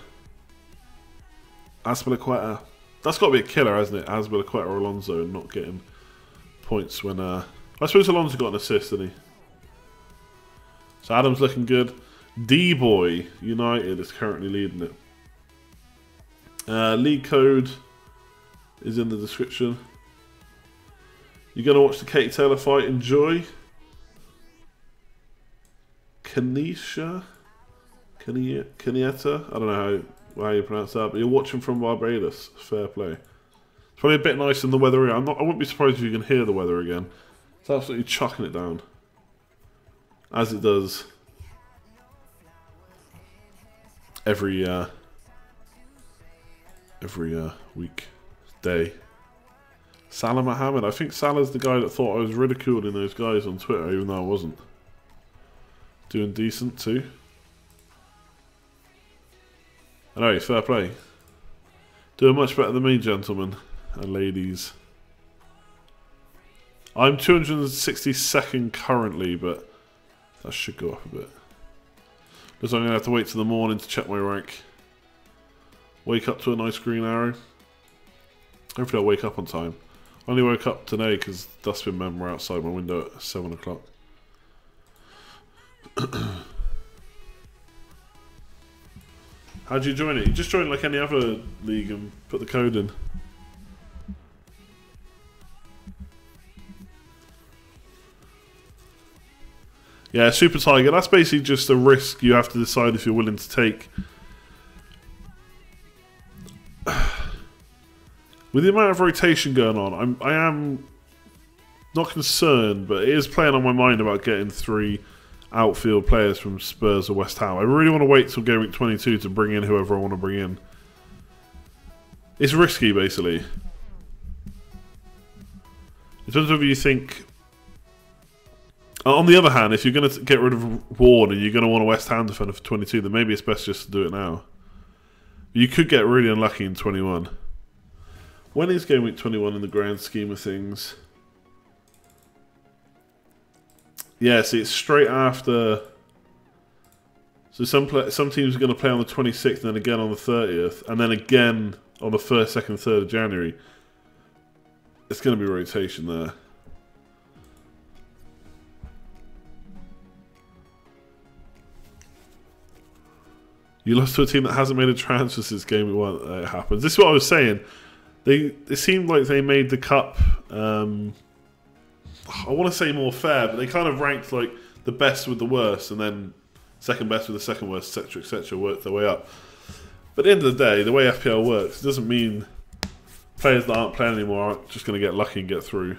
[SPEAKER 1] Azpilicueta. That's got to be a killer, hasn't it? Azpilicueta or Alonso and not getting points when... I suppose Alonso got an assist, didn't he? So Adam's looking good. D-Boy United is currently leading it. League code is in the description. You're going to watch the Katie Taylor fight? Enjoy. Kanisha? Kinieta? I don't know how you pronounce that, but you're watching from Barbados. Fair play. It's probably a bit nice in the weather here. I wouldn't be surprised if you can hear the weather again. It's absolutely chucking it down. As it does every week, day. Salah Mohammed. I think Salah's the guy that thought I was ridiculing those guys on Twitter, even though I wasn't. Doing decent too. Anyway, fair play. Doing much better than me, gentlemen and ladies. I'm 262nd currently, but that should go up a bit. Because I'm going to have to wait till the morning to check my rank. Wake up to a nice green arrow. Hopefully I'll wake up on time. I only woke up today because dustbin men were outside my window at 7 o'clock. How'd you join it? You just join like any other league and put the code in. Yeah, Super Tiger, that's basically just a risk you have to decide if you're willing to take. With the amount of rotation going on, I am not concerned, but it is playing on my mind about getting 3 outfield players from Spurs or West Ham. I really want to wait till Gameweek 22 to bring in whoever I want to bring in. It's risky, basically. In terms of you think... On the other hand, if you're going to get rid of Ward and you're going to want a West Ham defender for 22, then maybe it's best just to do it now. You could get really unlucky in 21. When is Game Week 21 in the grand scheme of things? Yeah, see, it's straight after... So some teams are going to play on the 26th and then again on the 30th, and then again on the 1st, 2nd, 3rd of January. It's going to be rotation there. You lost to a team that hasn't made a transfer since Game Week 1. It happens. This is what I was saying. It seemed like they made the cup, I want to say more fair, but they kind of ranked like the best with the worst, and then second best with the second worst, etc., worked their way up. But at the end of the day, the way FPL works, it doesn't mean players that aren't playing anymore aren't just going to get lucky and get through.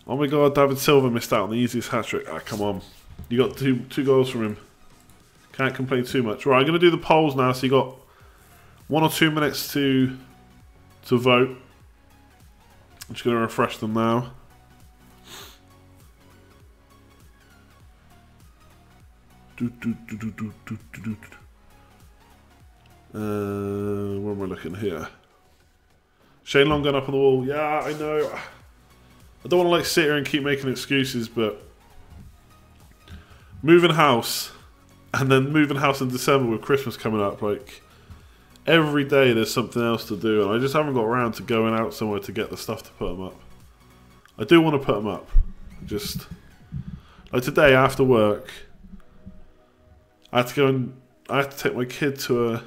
[SPEAKER 1] Oh my god, David Silva missed out on the easiest hat-trick. Ah, come on. You got two goals from him. Can't complain too much. Right, I'm going to do the polls now, so you got 1 or 2 minutes to vote. I'm just going to refresh them now. Where am I looking here? Shane Long going up on the wall. Yeah, I know. I don't want to like sit here and keep making excuses, but moving house, and then moving house in December with Christmas coming up, like every day there's something else to do, and I just haven't got around to going out somewhere to get the stuff to put them up. I do want to put them up. Just like today after work, I had to take my kid to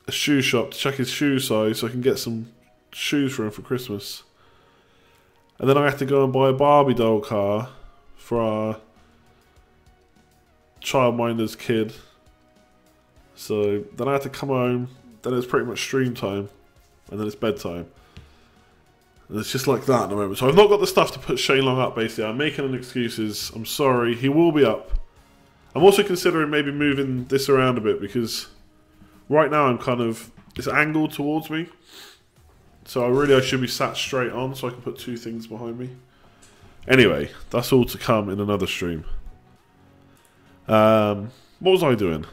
[SPEAKER 1] a shoe shop to check his shoe size so I can get some shoes for him for Christmas. And then I had to go and buy a Barbie doll car for our childminder's kid. So then I had to come home, then it's pretty much stream time, and then it's bedtime. And it's just like that at the moment. So I've not got the stuff to put Shane Long up, basically. I'm making an excuses. I'm sorry. He will be up. I'm also considering maybe moving this around a bit because right now I'm kind of... it's angled towards me. So I should be sat straight on so I can put 2 things behind me. Anyway, that's all to come in another stream. What was I doing?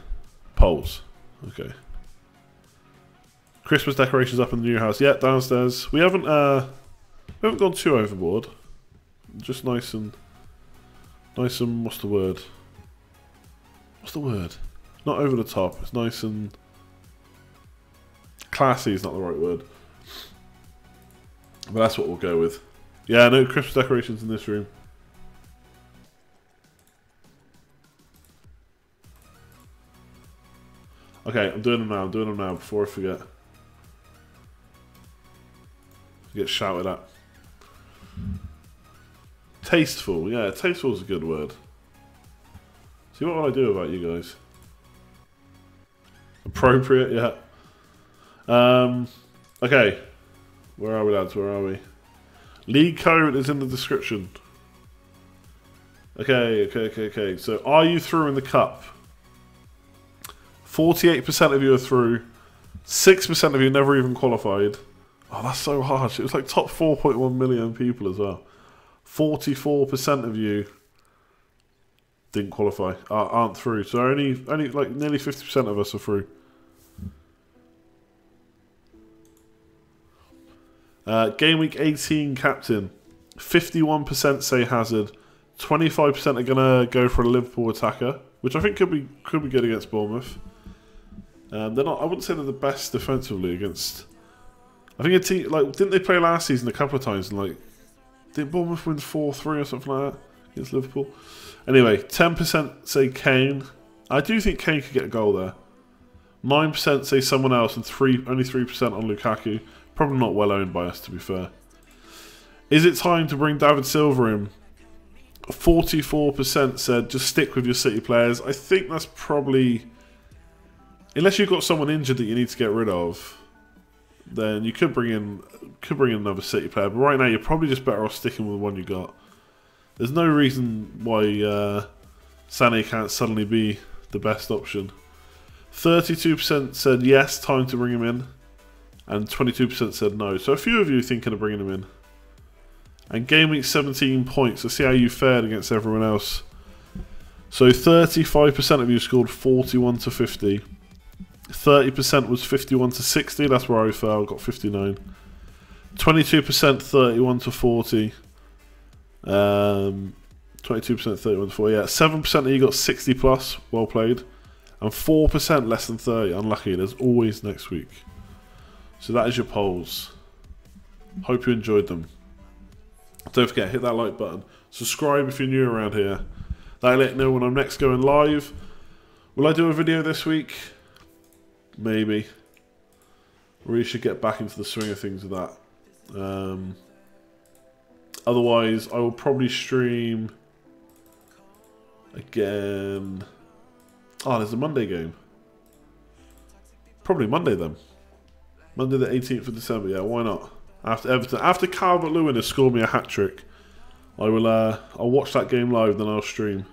[SPEAKER 1] Polls. Okay. Christmas decorations up in the new house. Yeah, downstairs. We haven't gone too overboard. Just nice and what's the word? What's the word? Not over the top. It's nice and classy is not the right word. But that's what we'll go with. Yeah, no Christmas decorations in this room. Okay, I'm doing them now before I forget. Get shouted at. Tasteful. Yeah, tasteful is a good word. See, what will I do about you guys? Appropriate, yeah. Okay. Where are we, lads? Where are we? League code is in the description. Okay. So, are you through in the cup? 48% of you are through. 6% of you never even qualified. Oh, that's so harsh. It was like top 4.1 million people as well. 44% of you didn't qualify, aren't through. So only like nearly 50% of us are through. Game week 18 captain. 51% say Hazard. 25% are gonna go for a Liverpool attacker, which I think could be good against Bournemouth. They're not. I wouldn't say they're the best defensively against. I think a team like didn't they play last season a couple of times and like did Bournemouth win 4-3 or something like that against Liverpool? Anyway, 10% say Kane. I do think Kane could get a goal there. 9% say someone else, and only 3% on Lukaku. Probably not well owned by us, to be fair. Is it time to bring David Silva in? 44% said just stick with your City players. I think that's probably, unless you've got someone injured that you need to get rid of, then you could bring in another City player. But right now, you're probably just better off sticking with the one you got. There's no reason why Sané can't suddenly be the best option. 32% said yes, time to bring him in, and 22% said no. So a few of you thinking of bringing him in. And game week 17 points. Let's see how you fared against everyone else. So 35% of you scored 41 to 50. 30% was 51 to 60. That's where I fell. Got 59. 22% 31 to 40. 22% 31 to 40. Yeah, 7% of you got 60 plus. Well played. And 4% less than 30. Unlucky. There's always next week. So that is your polls. Hope you enjoyed them. Don't forget, hit that like button. Subscribe if you're new around here. That'll let you know when I'm next going live. Will I do a video this week? Maybe. Really should get back into the swing of things with that. Otherwise, I will probably stream again. Oh, there's a Monday game. Probably Monday then. Monday the 18th of December. Yeah, why not? After Everton, after Calvert-Lewin has scored me a hat trick, I will. I'll watch that game live, then I'll stream.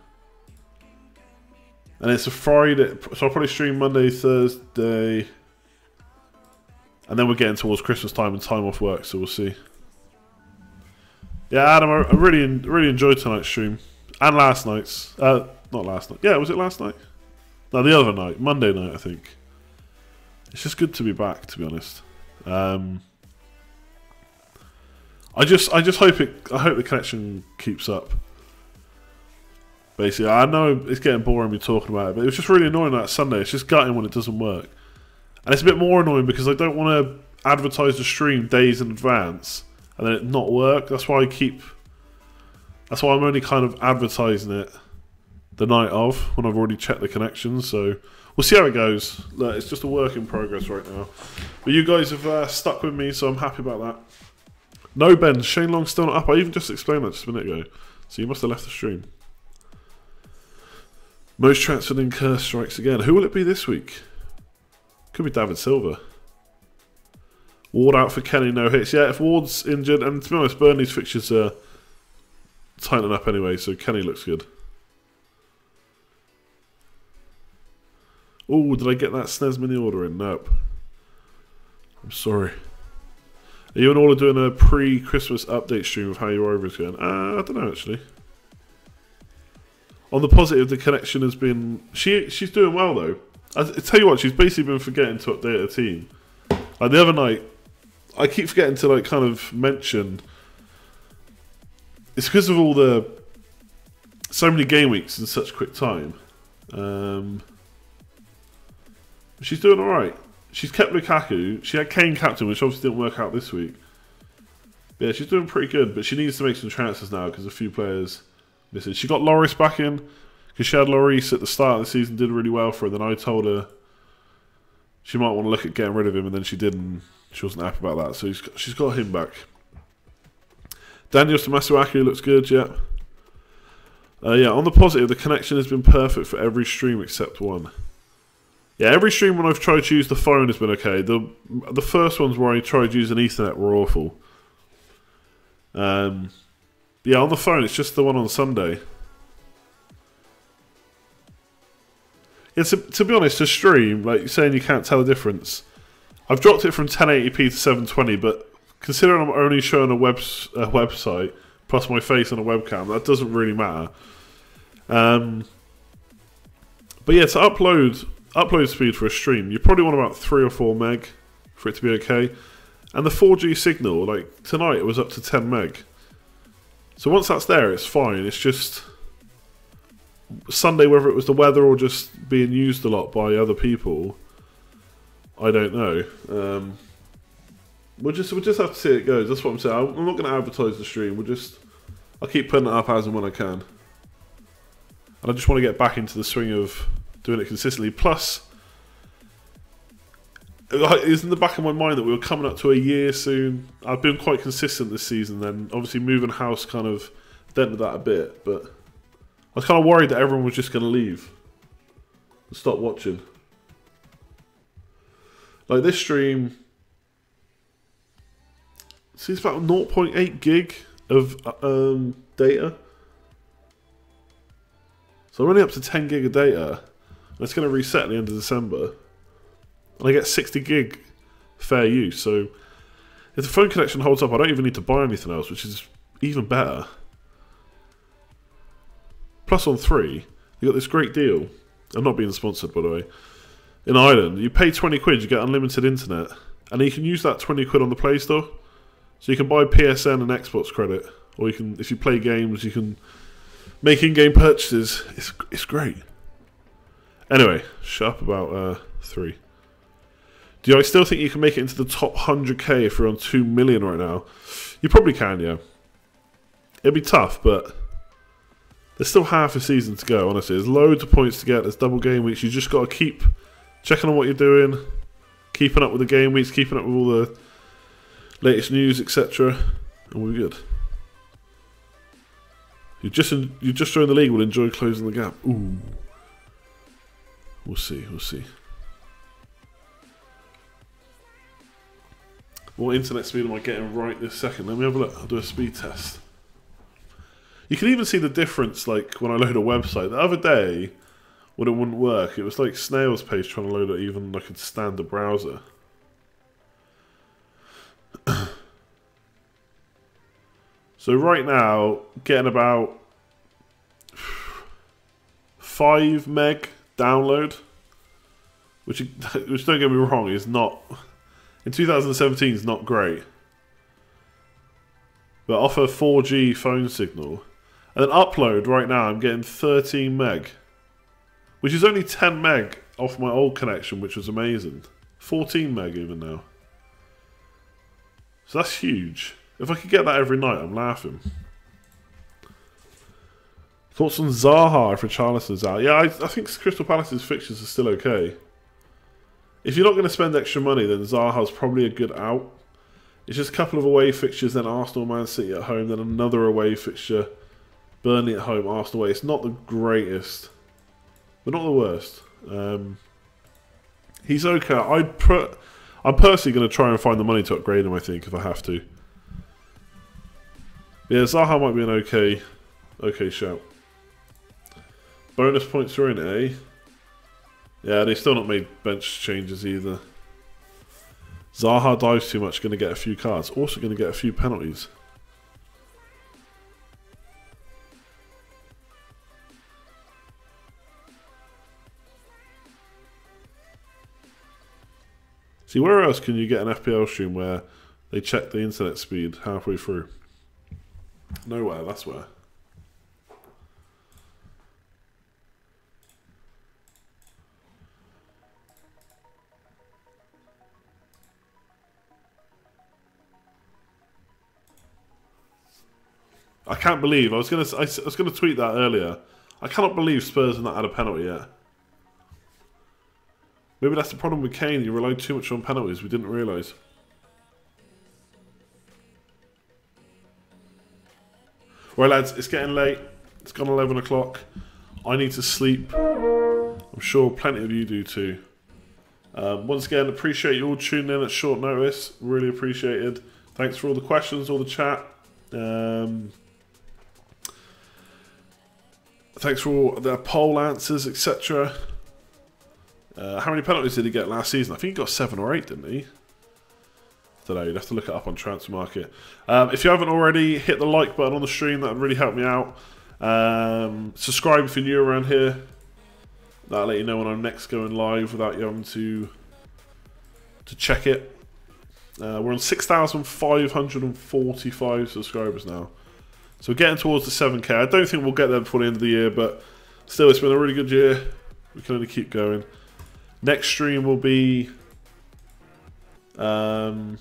[SPEAKER 1] And it's a Friday, so I'll probably stream Monday, Thursday, and then we're getting towards Christmas time and time off work, so we'll see. Yeah, Adam, I really enjoyed tonight's stream and last night's. Not last night. Yeah, was it last night? No, the other night, Monday night, I think. It's just good to be back, to be honest. I just hope the connection keeps up. Basically, I know it's getting boring me talking about it, but it was just really annoying that Sunday. It's just gutting when it doesn't work, and it's a bit more annoying because I don't want to advertise the stream days in advance and then it not work. That's why I'm only kind of advertising it the night of when I've already checked the connections. So we'll see how it goes. Look, it's just a work in progress right now. But you guys have stuck with me, so I'm happy about that. No, Ben, Shane Long's still not up. I even just explained that just a minute ago. So you must have left the stream. Most transferred in curse strikes again. Who will it be this week? Could be David Silva. Ward out for Kenny, no hits. Yeah, if Ward's injured, and to be honest, Burnley's fixtures are tightening up anyway, so Kenny looks good. Oh, did I get that SNES mini order in? Nope. I'm sorry. Are you and all doing a pre-Christmas update stream of how your over is going? I don't know, actually. On the positive, the connection has been... She's doing well, though. I tell you what, she's basically been forgetting to update her team. Like, the other night, I keep forgetting to, like, kind of mention... It's because of all the... So many game weeks in such quick time. She's doing alright. She's kept Lukaku. She had Kane captain, which obviously didn't work out this week. But yeah, she's doing pretty good, but she needs to make some transfers now because a few players missing. She got Lloris back in because she had Lloris at the start of the season, did really well for her. Then I told her she might want to look at getting rid of him, and then she didn't. She wasn't happy about that, so she's got him back. Daniel Masuaku looks good, yeah. Yeah, on the positive, the connection has been perfect for every stream except one. Yeah, every stream when I've tried to use the phone has been okay. The first ones where I tried using Ethernet were awful. Yeah, on the phone, it's just the one on Sunday. Yeah, to be honest, to stream, like saying you can't tell the difference, I've dropped it from 1080p to 720, but considering I'm only showing a website plus my face on a webcam, that doesn't really matter. But yeah, to upload speed for a stream, you probably want about 3 or 4 meg for it to be okay. And the 4G signal, like tonight, it was up to 10 meg. So once that's there, it's fine. It's just Sunday, whether it was the weather or just being used a lot by other people, I don't know. We'll just have to see how it goes. That's what I'm saying. I'm not going to advertise the stream. I'll keep putting it up as and when I can. And I just want to get back into the swing of doing it consistently. Plus, it's in the back of my mind that we were coming up to a year soon. I've been quite consistent this season. Then obviously moving house kind of dented that a bit, but I was kind of worried that everyone was just going to leave and stop watching. Like this stream, see, it's about 0.8 gig of data. So I'm only up to 10 gig of data, and it's going to reset at the end of December. And I get 60 gig fair use. So if the phone connection holds up, I don't even need to buy anything else, which is even better. Plus on 3, you got this great deal. I'm not being sponsored, by the way. In Ireland, you pay 20 quid, you get unlimited internet, and you can use that 20 quid on the Play Store. So you can buy PSN and Xbox credit, or you can, if you play games, you can make in-game purchases. It's great. Anyway, shut up about 3. Do I still think you can make it into the top 100k if you're on 2 million right now? You probably can, yeah. It'll be tough, but there's still half a season to go, honestly. There's loads of points to get. There's double game weeks. You just got to keep checking on what you're doing, keeping up with the game weeks, keeping up with all the latest news, etc. And we're good. You just joined the league. Will enjoy closing the gap. Ooh. We'll see. We'll see. What internet speed am I getting right this second? Let me have a look. I'll do a speed test. You can even see the difference, like when I load a website. The other day, when it wouldn't work, it was like snail's pace trying to load it even like a standard browser. So right now, getting about 5 meg download, which don't get me wrong, is not, in 2017 is not great. But off a 4G phone signal, and then upload right now, I'm getting 13 meg, which is only 10 meg off my old connection, which was amazing. 14 meg even now. So that's huge. If I could get that every night, I'm laughing. Thoughts on Zaha if Richarlison's out? Yeah, I think Crystal Palace's fixtures are still okay. If you're not going to spend extra money, then Zaha's probably a good out. It's just a couple of away fixtures, then Arsenal, Man City at home, then another away fixture. Burnley at home, Arsenal away. It's not the greatest, but not the worst. He's okay. I'm personally going to try and find the money to upgrade him, I think, if I have to. Yeah, Zaha might be an okay shout. Bonus points are in, eh? Yeah, they've still not made bench changes either. Zaha dives too much, going to get a few cards. Also going to get a few penalties. See, where else can you get an FPL stream where they check the internet speed halfway through? Nowhere, that's where. I can't believe I was gonna tweet that earlier. I cannot believe Spurs have not had a penalty yet. Maybe that's the problem with Kane. You rely too much on penalties. We didn't realise. Right, lads, it's getting late. It's gone 11 o'clock. I need to sleep. I'm sure plenty of you do too. Once again, appreciate you all tuning in at short notice. Really appreciated. Thanks for all the questions, all the chat. Thanks for all the poll answers, etc. How many penalties did he get last season? I think he got 7 or 8, didn't he? I don't know, you'd have to look it up on Transfermarkt. If you haven't already, hit the like button on the stream. That would really help me out. Subscribe if you're new around here. That'll let you know when I'm next going live without you having to check it. We're on 6,545 subscribers now. So we're getting towards the 7k. I don't think we'll get there before the end of the year, but still, it's been a really good year. We can only keep going. Next stream will be... I'm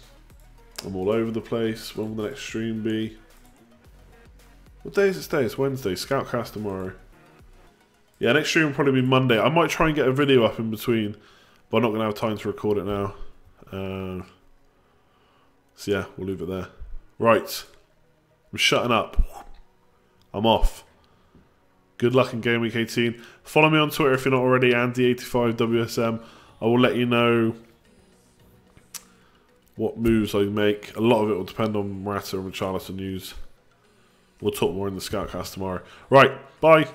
[SPEAKER 1] all over the place. When will the next stream be? What day is it today? It's Wednesday. Scoutcast tomorrow. Yeah, next stream will probably be Monday. I might try and get a video up in between, but I'm not going to have time to record it now. So yeah, we'll leave it there. Right. I'm shutting up. I'm off. Good luck in Game Week 18. Follow me on Twitter if you're not already, Andy85WSM. I will let you know what moves I make. A lot of it will depend on Morata and Richarlison news. We'll talk more in the Scoutcast tomorrow. Right, bye.